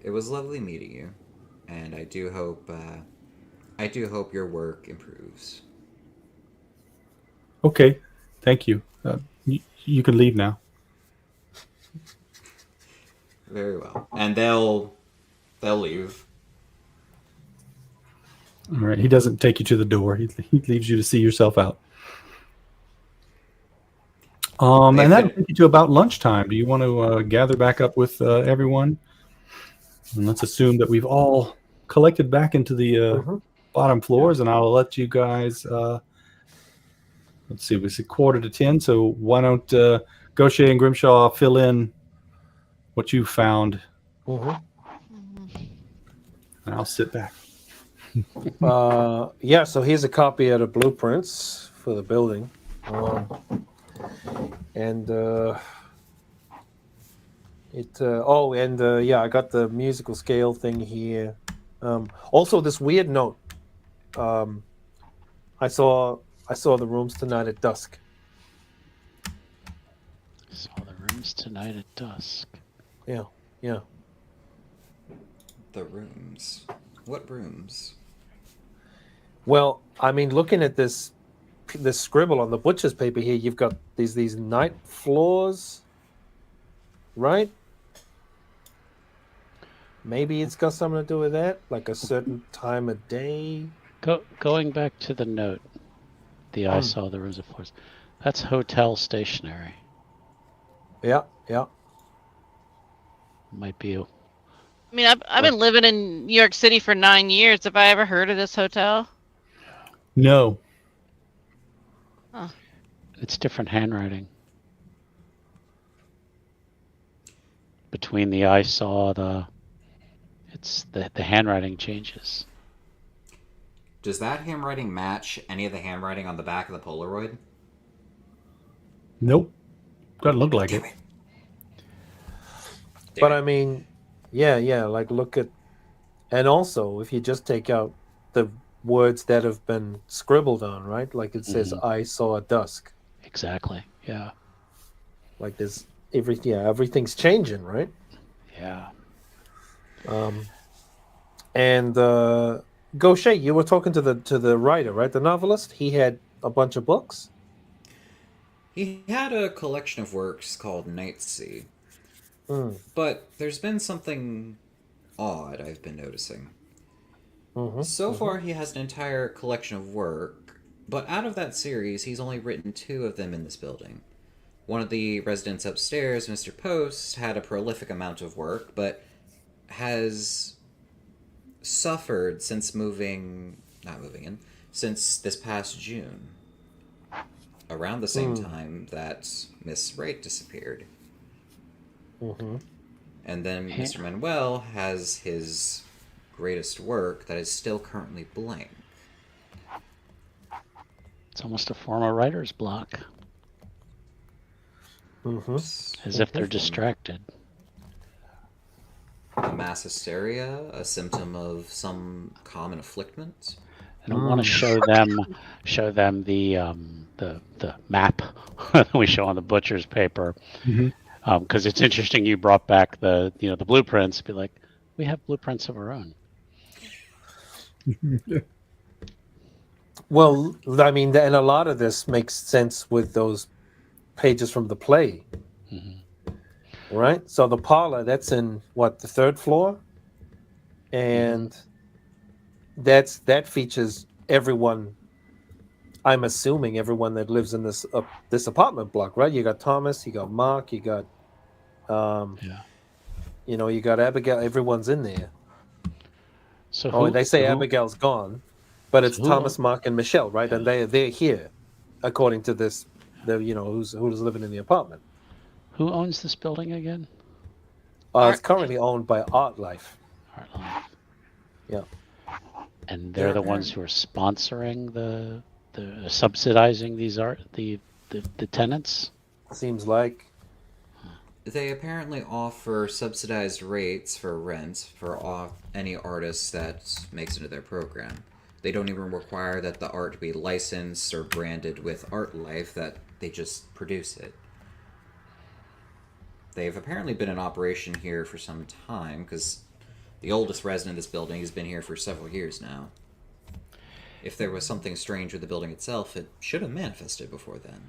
It was lovely meeting you, and I do hope your work improves. Okay, thank you. You can leave now. Very well. And they'll leave. All right. He doesn't take you to the door. He leaves you to see yourself out. And that'll take you to about lunchtime. Do you want to gather back up with everyone? And let's assume that we've all collected back into the bottom floors, and I'll let you guys. Let's see, it's 9:45, so why don't Gaucher and Grimshaw fill in what you found, and I'll sit back. Yeah, so here's a copy of the blueprints for the building. Yeah, I got the musical scale thing here. Also, this weird note. I saw the rooms tonight at dusk. Saw the rooms tonight at dusk. Yeah. The rooms. What rooms? Well, I mean, looking at this scribble on the butcher's paper here, you've got these night floors, right? Maybe it's got something to do with that, like a certain time of day. Going back to the note, I saw the rooms of floors. That's hotel stationery. Yeah. Might be. I mean, I've been living in New York City for 9 years. Have I ever heard of this hotel? No. Huh. It's different handwriting. Between the I saw the handwriting changes. Does that handwriting match any of the handwriting on the back of the Polaroid? Nope. Doesn't look like it. But I mean, yeah, like look at, and also if you just take out the words that have been scribbled on, right? Like it says, I saw at dusk. Exactly. Yeah. Like there's everything's changing, right? Yeah. And Gaucher, you were talking to the writer, right? The novelist. He had a bunch of books. He had a collection of works called Nightsea, but there's been something odd I've been noticing. So far, he has an entire collection of work, but out of that series, he's only written 2 of them in this building. One of the residents upstairs, Mr. Post, had a prolific amount of work, but has suffered since since this past June, around the same time that Miss Wright disappeared. And then Mr. Manuel has his greatest work that is still currently blank. It's almost a form of writer's block. As if they're distracted. A mass hysteria, a symptom of some common afflictment. And I want to show them the map that we show on the butcher's paper, because it's interesting. You brought back the blueprints. Be like, we have blueprints of our own. Well, I mean, and a lot of this makes sense with those pages from the play, right? So the parlor, that's in what, the 3rd floor, and that features everyone. I'm assuming everyone that lives in this apartment block, right? You got Thomas, you got Mark, you got you got Abigail. Everyone's in there. So they say Abigail's gone, but it's Thomas, Mark, and Michelle, right? And they're here, according to this. Who's living in the apartment. Who owns this building again? It's currently owned by Art Life. Art Life. Yeah. And they're the ones who are sponsoring the subsidizing the tenants. Seems like. They apparently offer subsidized rates for rents for any artist that makes it into their program. They don't even require that the art be licensed or branded with Art Life, that they just produce it. They've apparently been in operation here for some time, because the oldest resident of this building has been here for several years now. If there was something strange with the building itself, it should have manifested before then.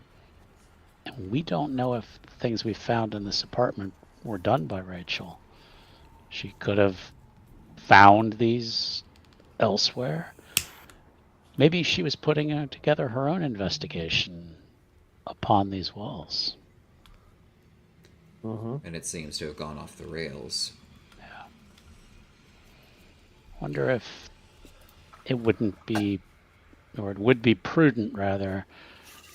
And we don't know if things we found in this apartment were done by Rachel. She could have found these elsewhere. Maybe she was putting together her own investigation upon these walls. And it seems to have gone off the rails. Yeah. Wonder if it wouldn't be, or it would be prudent rather,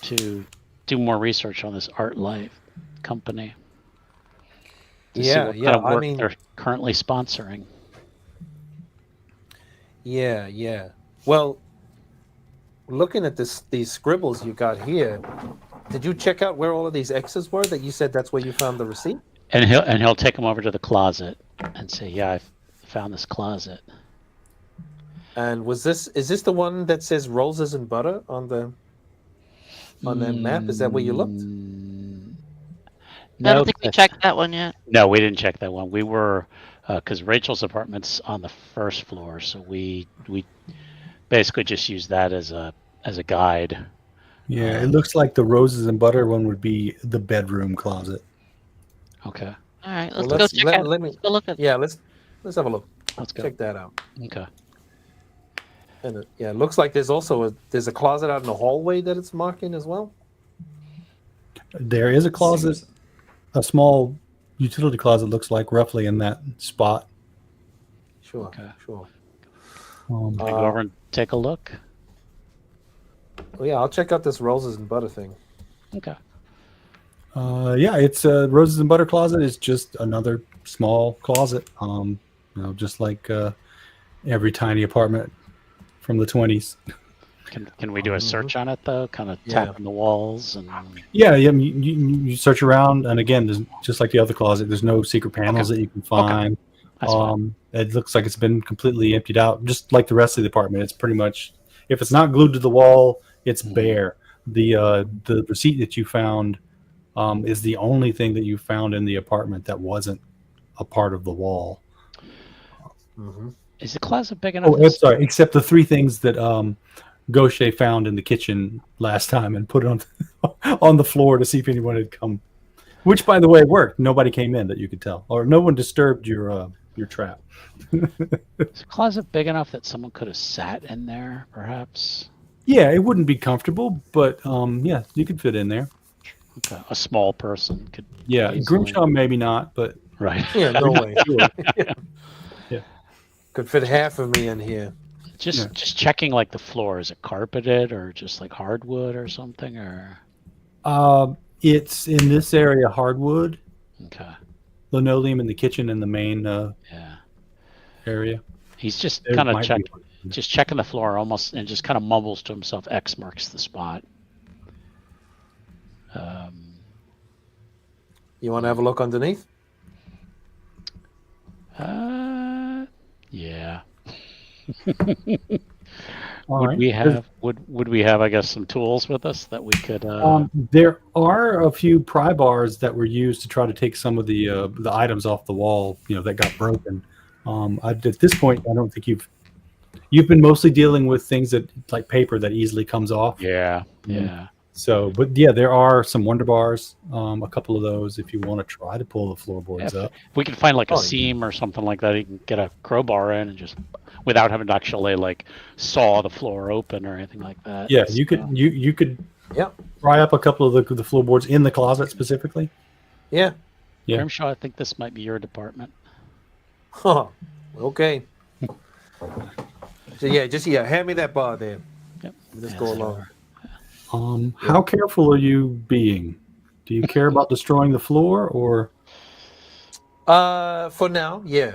to do more research on this Art Life company. To see what kind of work they're currently sponsoring. Yeah. Well, looking at these scribbles you got here, did you check out where all of these X's were that you said that's where you found the receipt? And he'll take them over to the closet and say, "Yeah, I found this closet." And is this the one that says roses and butter on the map? Is that where you looked? I don't think we checked that one yet. No, we didn't check that one. We were because Rachel's apartment's on the 1st floor, so we basically just used that as a guide. Yeah, it looks like the roses and butter one would be the bedroom closet. Okay. All right, let's go check out. Let's go look at. Yeah, let's have a look. Let's go. Check that out. Okay. And it looks like there's also a closet out in the hallway that it's marking as well. There is a closet, a small utility closet, looks like roughly in that spot. Sure. Okay. Sure. Can I go over and take a look? Well, yeah, I'll check out this roses and butter thing. Okay. Yeah, it's a roses and butter closet. It's just another small closet. Just like every tiny apartment from the 20s. Can we do a search on it though? Kind of tapping the walls and. Yeah. You search around, and again, there's, just like the other closet, there's no secret panels that you can find. It looks like it's been completely emptied out, just like the rest of the apartment. It's pretty much, if it's not glued to the wall, it's bare. The receipt that you found is the only thing that you found in the apartment that wasn't a part of the wall. Is the closet big enough? Oh, I'm sorry. Except the 3 things that Gaucher found in the kitchen last time and put it on the floor to see if anyone had come. Which, by the way, worked. Nobody came in that you could tell, or no one disturbed your trap. Is the closet big enough that someone could have sat in there, perhaps? Yeah, it wouldn't be comfortable, but yeah, you could fit in there. Okay. A small person could. Yeah, easily- Grimshaw maybe not, but Right. Yeah, no way. Yeah. Could fit half of me in here. Just checking like the floor. Is it carpeted or just like hardwood or something? Or it's in this area hardwood, okay. linoleum in the kitchen and the main Yeah. area. He's just There kind of might be one. just checking the floor almost, and just kind of mumbles to himself. X marks the spot. You want to have a look underneath? Yeah. All Would right. we have would we have, I guess, some tools with us that we could There are a few pry bars that were used to try to take some of the items off the wall, that got broken. At this point, I don't think you've been mostly dealing with things that like paper that easily comes off. yeah. So, but yeah, there are some Wonder Bars, a couple of those if you want to try to pull the floorboards up. If we could find like a Oh, yeah. seam or something like that, you can get a crowbar in and just without having to actually like saw the floor open or anything like that. Yeah, So, you could you could Yeah. pry up a couple of the floorboards in the closet specifically. Yeah. Yeah. Grimshaw, I think this might be your department. Huh. Okay. So yeah, hand me that bar there. Yep. Just go along. How careful are you being? Do you care about destroying the floor or? For now, yeah.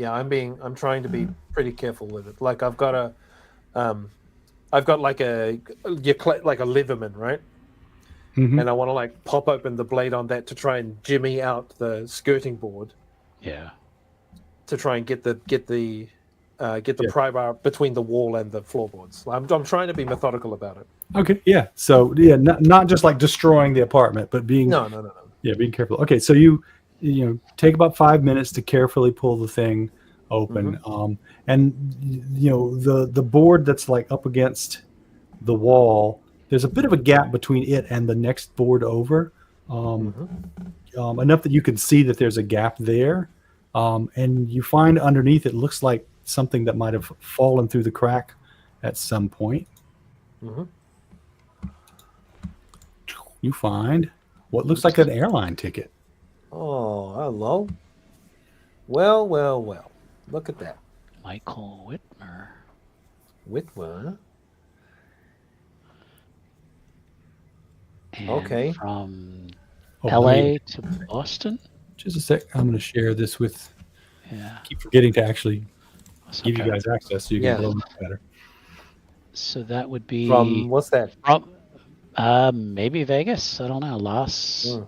I'm trying to be pretty careful with it. Like I've got like a Leatherman, right? Mhm. And I want to like pop open the blade on that to try and jimmy out the skirting board Yeah. to try and get the Yeah. pry bar between the wall and the floorboards. I'm trying to be methodical about it. Okay, yeah. So yeah, not just like destroying the apartment, but being No. yeah, being careful. Okay, so you take about 5 minutes to carefully pull the thing open, and the board that's like up against the wall. There's a bit of a gap between it and the next board over, enough that you can see that there's a gap there, and you find underneath it looks like something that might have fallen through the crack at some point. Mhm. You find what looks like an airline ticket. Oh, hello. Well. Look at that. Michael Whitmer. Whitwer. And Okay. From Oh, LA to Boston? Just a sec. I'm going to share this with. Yeah. Keep forgetting to actually That's give okay. you guys access so you Yeah. can blow them up better. So that would be From what's that? from maybe Vegas. I don't know. Mm.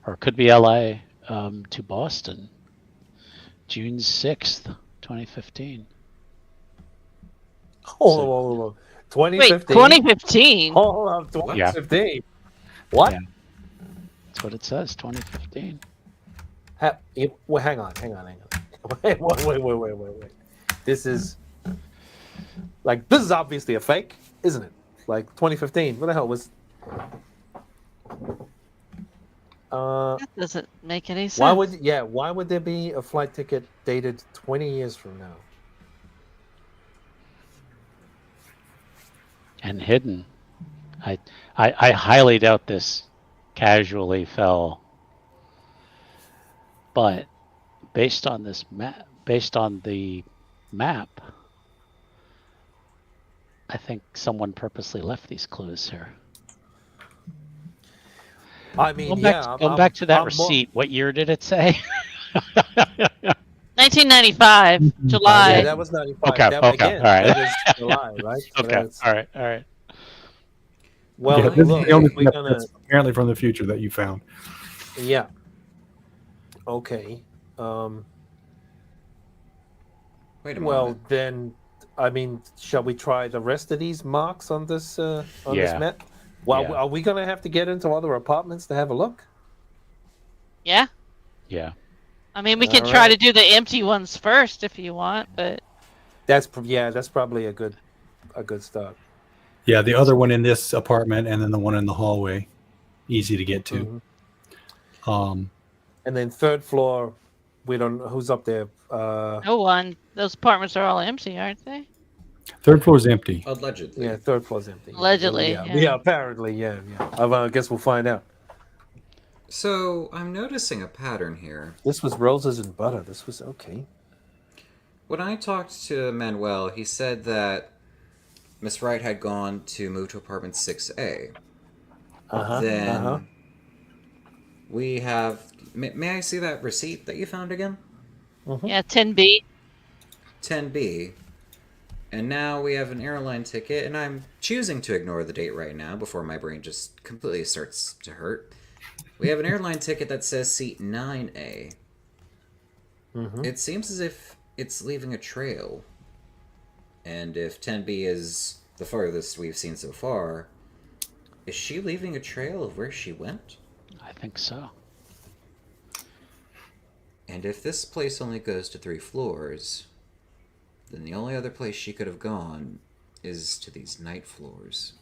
Or it could be LA to Boston. June 6th, 2015. Oh, 2015. Wait, 2015? Hold on, 2015. What? Yeah. That's what it says, 2015. Well, hang on. Wait. This is obviously a fake, isn't it? Like 2015. What the hell was? That doesn't make any sense. Why would there be a flight ticket dated 20 years from now? And hidden. I highly doubt this casually fell. But based on the map, I think someone purposely left these clues here. I mean, Going back to that receipt, what year did it say? 1995, July. Yeah, that was 95. Okay, That, okay, again, all right. that is July, right? So Okay, that's- all right. Well, Yeah, this is look, the only we're thing gonna. that's apparently from the future that you found. Yeah. Okay. Wait a Well, moment. then, I mean, shall we try the rest of these marks on this this Yeah. map? Well, Yeah. are we going to have to get into other apartments to have a look? Yeah. Yeah. I mean, we can All try right. to do the empty ones first if you want, but That's probably a good start. Yeah, the other one in this apartment, and then the one in the hallway, easy to get to. Mhm. And then third floor, we don't know who's up there. No one. Those apartments are all empty, aren't they? Third floor is empty. Allegedly. Yeah, third floor's empty. Yeah. Allegedly, Yeah, yeah. apparently, yeah. I guess we'll find out. So I'm noticing a pattern here. This was roses and butter. This was okay. When I talked to Manuel, he said that Miss Wright had gone to move to apartment 6A. Then we have. May I see that receipt that you found again? Yeah, 10B. 10B. And now we have an airline ticket, and I'm choosing to ignore the date right now before my brain just completely starts to hurt. We have an airline ticket that says seat 9A. It seems as if it's leaving a trail. And if 10B is the farthest we've seen so far, is she leaving a trail of where she went? I think so. And if this place only goes to 3 floors, then the only other place she could have gone is to these night floors.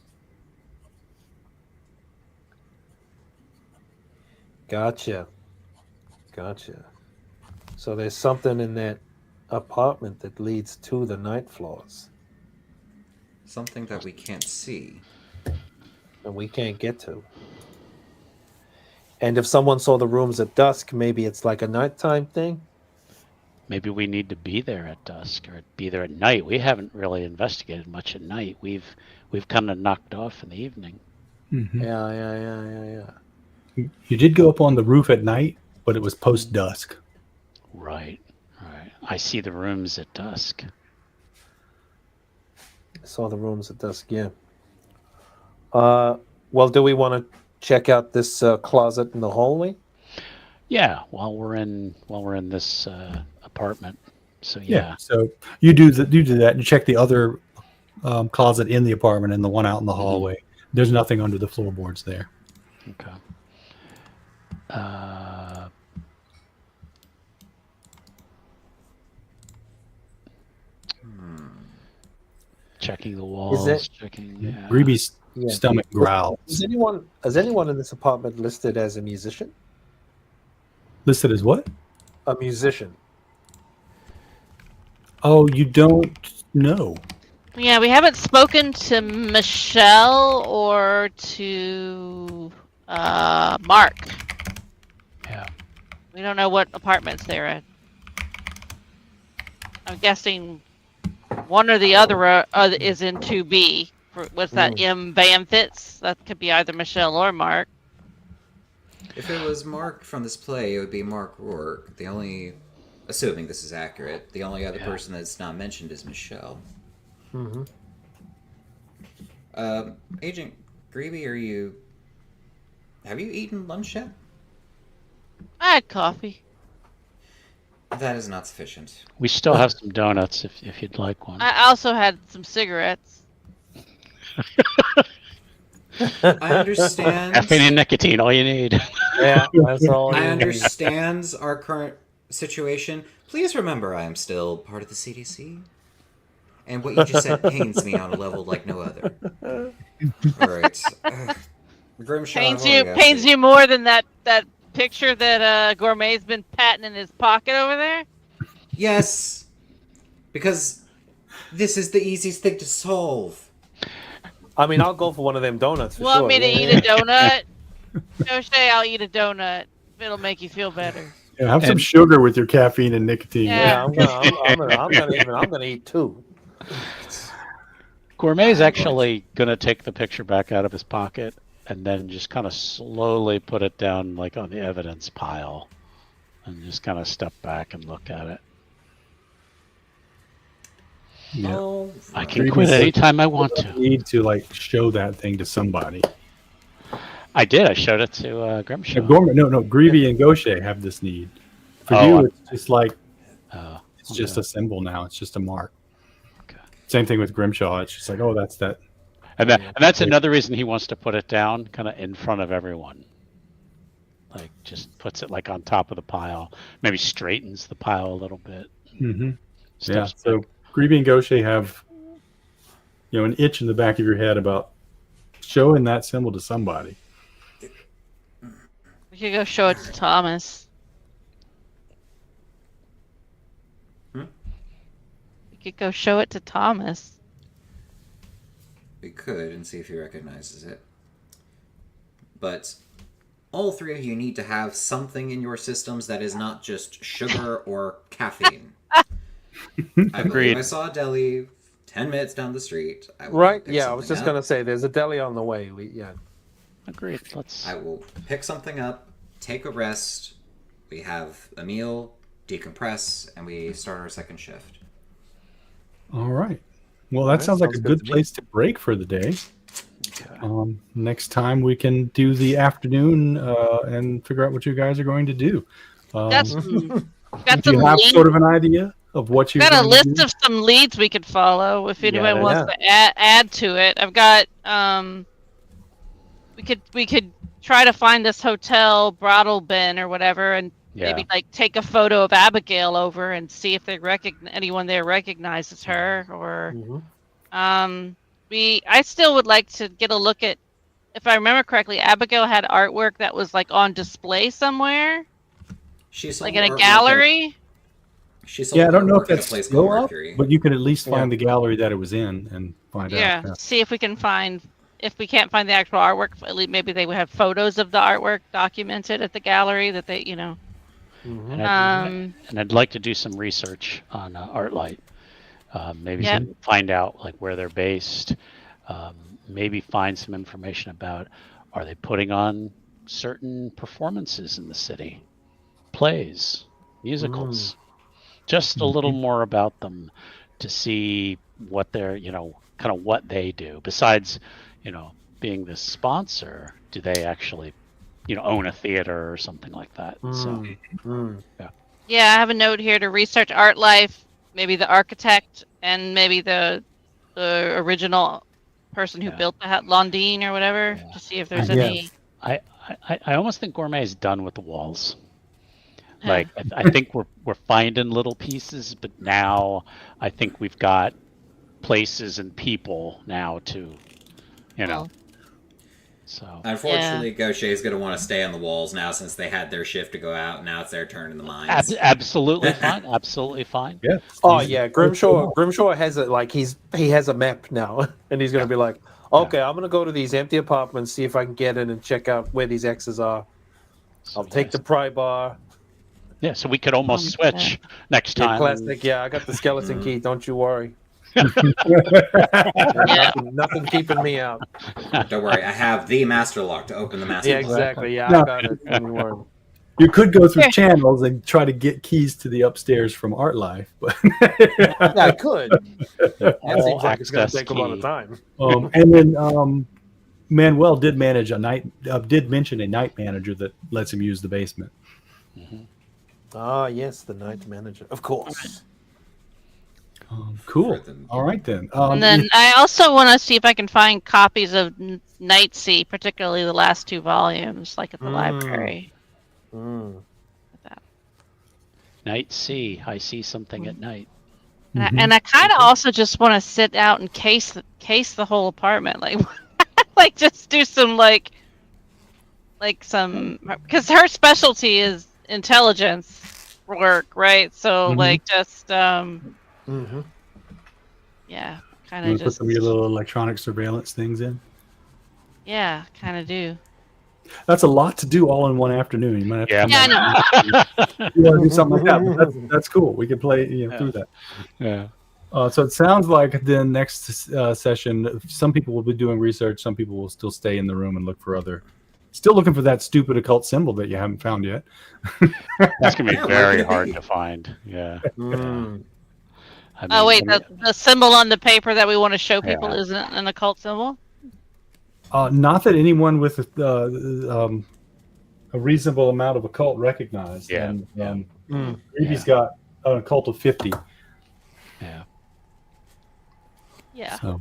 Gotcha. So there's something in that apartment that leads to the night floors, Something that we can't see. and we can't get to. And if someone saw the rooms at dusk, maybe it's like a nighttime thing. Maybe we need to be there at dusk or be there at night. We haven't really investigated much at night. We've kind of knocked off in the evening. Mhm. Yeah. You did go up on the roof at night, but it was post dusk. Right. I see the rooms at dusk. I saw the rooms at dusk. Yeah. Well, do we want to check out this closet in the hallway? Yeah, while we're in this apartment. So yeah. So you do that. You check the other closet in the apartment and the one out in the hallway. There's nothing under the floorboards there. Okay. Checking the walls. Checking. Yeah. Greeby's Yeah. stomach growls. Is anyone in this apartment listed as a musician? Listed as what? A musician. Oh, you don't know. Yeah, we haven't spoken to Michelle or to Mark. Yeah. We don't know what apartments they're in. I'm guessing one or the other is in 2B. What's that? M. Banfitz? That could be either Michelle or Mark. If it was Mark from this play, it would be Mark Rourke. Assuming this is accurate, the only other person that's not mentioned is Michelle. Agent Greeby, have you eaten lunch yet? I had coffee. That is not sufficient. We still have some donuts if you'd like one. I also had some cigarettes. I understand. Caffeine and nicotine, all you need. Yeah, that's all. I understand our current situation. Please remember I am still part of the CDC. And what you just said pains me on a level like no other. Alright. Grimshaw. Pains you more than that picture that Gourmet's been patting in his pocket over there? Yes. Because this is the easiest thing to solve. I mean, I'll go for one of them donuts. For Want sure. me to eat a donut? O'Shea, I'll eat a donut. It'll make you feel better. Yeah, have some sugar with your caffeine and nicotine. Yeah. I'm gonna eat 2. Gourmet's actually gonna take the picture back out of his pocket and then just kind of slowly put it down like on the evidence pile and just kind of step back and look at it. Yeah. Oh, I can quit anytime I want to. Need to show that thing to somebody. I did. I showed it to Grimshaw. Greeby and Gaucher have this need. For you, it's just it's just a symbol now. It's just a mark. Okay. Same thing with Grimshaw. It's just that's that. And that's another reason he wants to put it down, kind of in front of everyone. Like just puts it on top of the pile. Maybe straightens the pile a little bit. Mm-hmm. Yeah. So Greeby and Gaucher have, an itch in the back of your head about showing that symbol to somebody. We could go show it to Thomas. Hmm? We could go show it to Thomas. We could and see if he recognizes it. But all three of you need to have something in your systems that is not just sugar or caffeine. I believe I saw a deli 10 minutes down the street. I will Right? pick Yeah, I was something just up. going to say there's a deli on the way. Agreed. Let's. I will pick something up, take a rest. We have a meal, decompress, and we start our second shift. All right. Well, that That sounds like a sounds good good to me. place to break for the day. Okay. Next time we can do the afternoon and figure out what you guys are going to do. Got some, got Do some you have leads. sort of an idea of what you're Got a going to list do? of some leads we could follow if anyone there's- wants to add to it. I've got we could try to find this hotel brothel bin or whatever, and Yeah. maybe like take a photo of Abigail over and see if they anyone there recognizes her. Or I still would like to get a look at, if I remember correctly, Abigail had artwork that was like on display somewhere, She sold like in a artwork gallery. She sold Yeah, I don't know artwork if at a that's place still called up, Mercury. but you can at least find the gallery that it was in and find Yeah, out. see if we can find. If we can't find the actual artwork, at least maybe they would have photos of the artwork documented at the gallery that they, And I'd like to do some research on ArtLight. Maybe find out like where they're based. Maybe find some information about, are they putting on certain performances in the city, plays, musicals. Just a little more about them to see what they're, kind of what they do. Besides, being the sponsor, do they actually, own a theater or something like that? So, Yeah, I have a note here to research art life, maybe the architect, and maybe the original person who built the Londine or whatever, to see if there's any. I almost think Gourmet is done with the walls. Like I think we're finding little pieces, but now I think we've got places and people now to, So Unfortunately, Gaucher is going to want to stay on the walls now since they had their shift to go out. And now it's their turn in the mines. Absolutely fine. Absolutely fine. Yeah. Oh yeah, Grimshaw has it like he has a map now, and he's gonna be like, okay, I'm gonna go to these empty apartments, see if I can get in and check out where these X's are. So, I'll take the pry bar. Yeah, so we could almost switch next Yeah, time. classic. Yeah, I got the skeleton key. Don't you worry. Yeah. Nothing keeping me out. Don't worry, I have the master lock to open the master Yeah, lock. exactly. Yeah, No. I got it. Don't you worry. You could go through channels and try to get keys to the upstairs from Art Life, but Yeah, I could. That All seems like it's gonna access take a lot of key. time. and then Manuel did mention a night manager that lets him use the basement. Ah, yes, the night manager, of course. Cool. For them. All right then. And then I also want to see if I can find copies of Night Sea, particularly the last 2 volumes, like at the library. Night see. I see something at night. And I kind of also just want to sit out and case the whole apartment, like just do some some, because her specialty is intelligence work, right? So yeah, kind You of put just some of your little electronic surveillance things in. yeah, kind of do. That's a lot to do all in one afternoon. You might have to Yeah, I know. you want to do something like that. But that's cool. We can play through that. Yeah. So it sounds like the next session, some people will be doing research. Some people will still stay in the room and look for still looking for that stupid occult symbol that you haven't found yet. That's gonna be Yeah, very where could it hard be? to find. Yeah. I Oh wait, mean, the symbol on the paper that we want to show people Yeah. isn't an occult symbol. Not that anyone with a reasonable amount of occult recognized. Yeah. And Greavy's got an occult of 50. yeah. Yeah. So,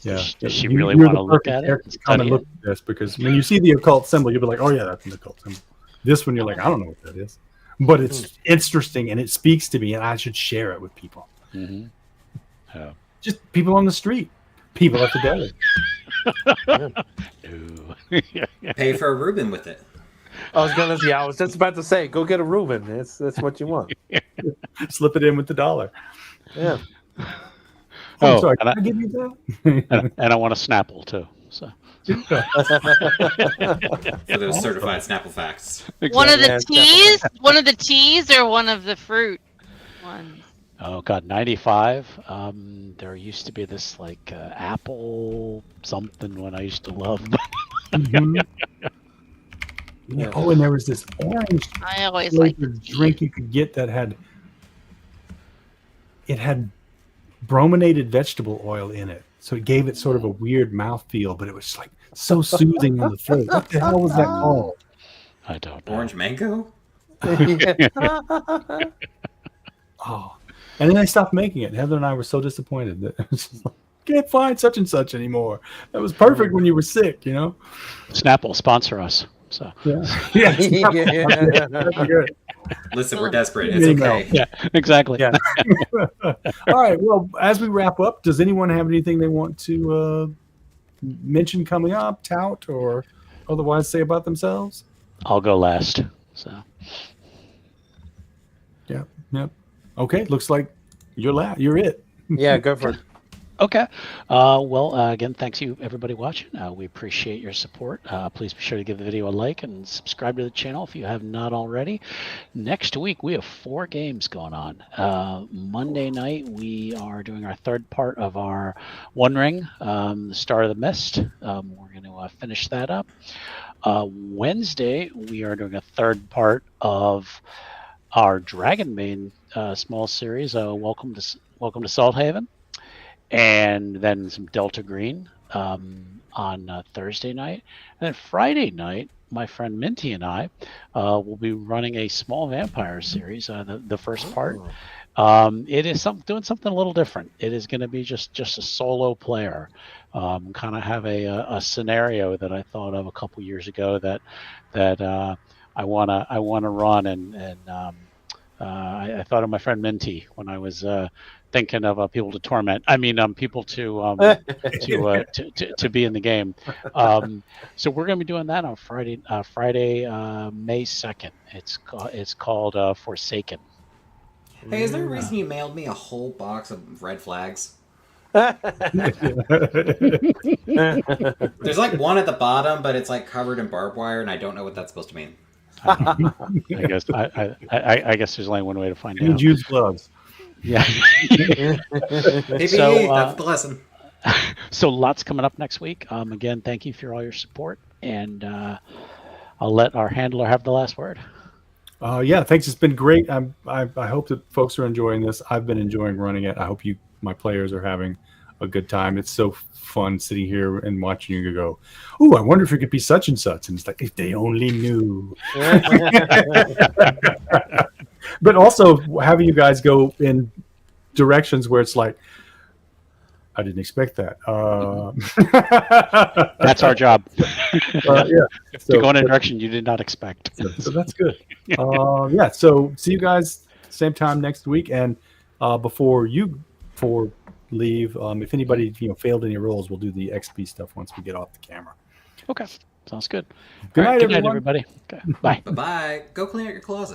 yeah. Does she You- really you're want to the look perfect at it? character and to come and study look it? at this, because when you see the occult symbol, you'll be like, oh yeah, that's an occult symbol. This one, you're like, I don't know what that is. But it's interesting and it speaks to me and I should share it with people. Mhm. Yeah. Just people on the street, people at the deli. No. Pay for a Reuben with it. I was just about to say, go get a Reuben. That's what you want. Slip it in with the $1. Yeah. Oh, Oh, sorry. and Can I give you that? and I want a Snapple too. So For those certified Snapple facts. One of the Yeah, teas? One of the teas or one of the fruit ones? Oh god, 95. There used to be this like apple something when I used to love. Mhm. Yeah. Oh, and there was this orange I always like the flavored tea. drink you could get that had brominated vegetable oil in it, so it gave it sort of a weird mouthfeel, but it was like so soothing on the throat. What the hell was that called? I don't know. Orange mango? Oh, and then they stopped making it. Heather and I were so disappointed that it was just like, can't find such and such anymore. That was perfect when you were sick, you know. Snapple sponsor us. So Yeah, yeah. That's good. Listen, we're desperate. It's Email. okay. yeah, exactly. Yeah. All right. Well, as we wrap up, does anyone have anything they want to mention coming up, tout, or otherwise say about themselves? I'll go last. So Yep. Okay. Looks like you're it. Yeah, go for it. okay. Well, again, thanks you everybody watching. We appreciate your support. Please be sure to give the video a like and subscribe to the channel if you have not already. Next week we have 4 games going on. Monday night we are doing our 3rd part of our One Ring, the Star of the Mist. We're going to finish that up. Wednesday we are doing a 3rd part of our Dragonbane small series. Welcome to Salthaven. And then some Delta Green on Thursday night. And then Friday night, my friend Minty and I will be running a small vampire series, the first part. It is doing something a little different. It is going to be just a solo player. Kind of have a scenario that I thought of a couple years ago that I wanna run, and I thought of my friend Minty when I was thinking of people to torment. I mean, people to be in the game. So we're going to be doing that on Friday, May 2nd. It's called Forsaken. Hey, is there a reason you mailed me a whole box of red flags? Yeah. There's like one at the bottom, but it's like covered in barbed wire, and I don't know what that's supposed to mean. I guess I guess there's only one way to find You out. use gloves. Yeah. PPE, So, that's the lesson. So lots coming up next week. Again, thank you for all your support, and I'll let our handler have the last word. Yeah, thanks. It's been great. I hope that folks are enjoying this. I've been enjoying running it. I hope my players are having a good time. It's so fun sitting here and watching you go, "Ooh, I wonder if it could be such and such." And it's like, if they only knew. But also having you guys go in directions where it's like, I didn't expect that. That's our job. Yeah. To go in a direction you did not expect. So that's good. Yeah. So see you guys same time next week. And before leave, if anybody failed any rolls, we'll do the XP stuff once we get off the camera. Okay, sounds good. Good All right, night, good night, everyone. everybody. Okay, bye. Bye-bye. Go clean out your closet.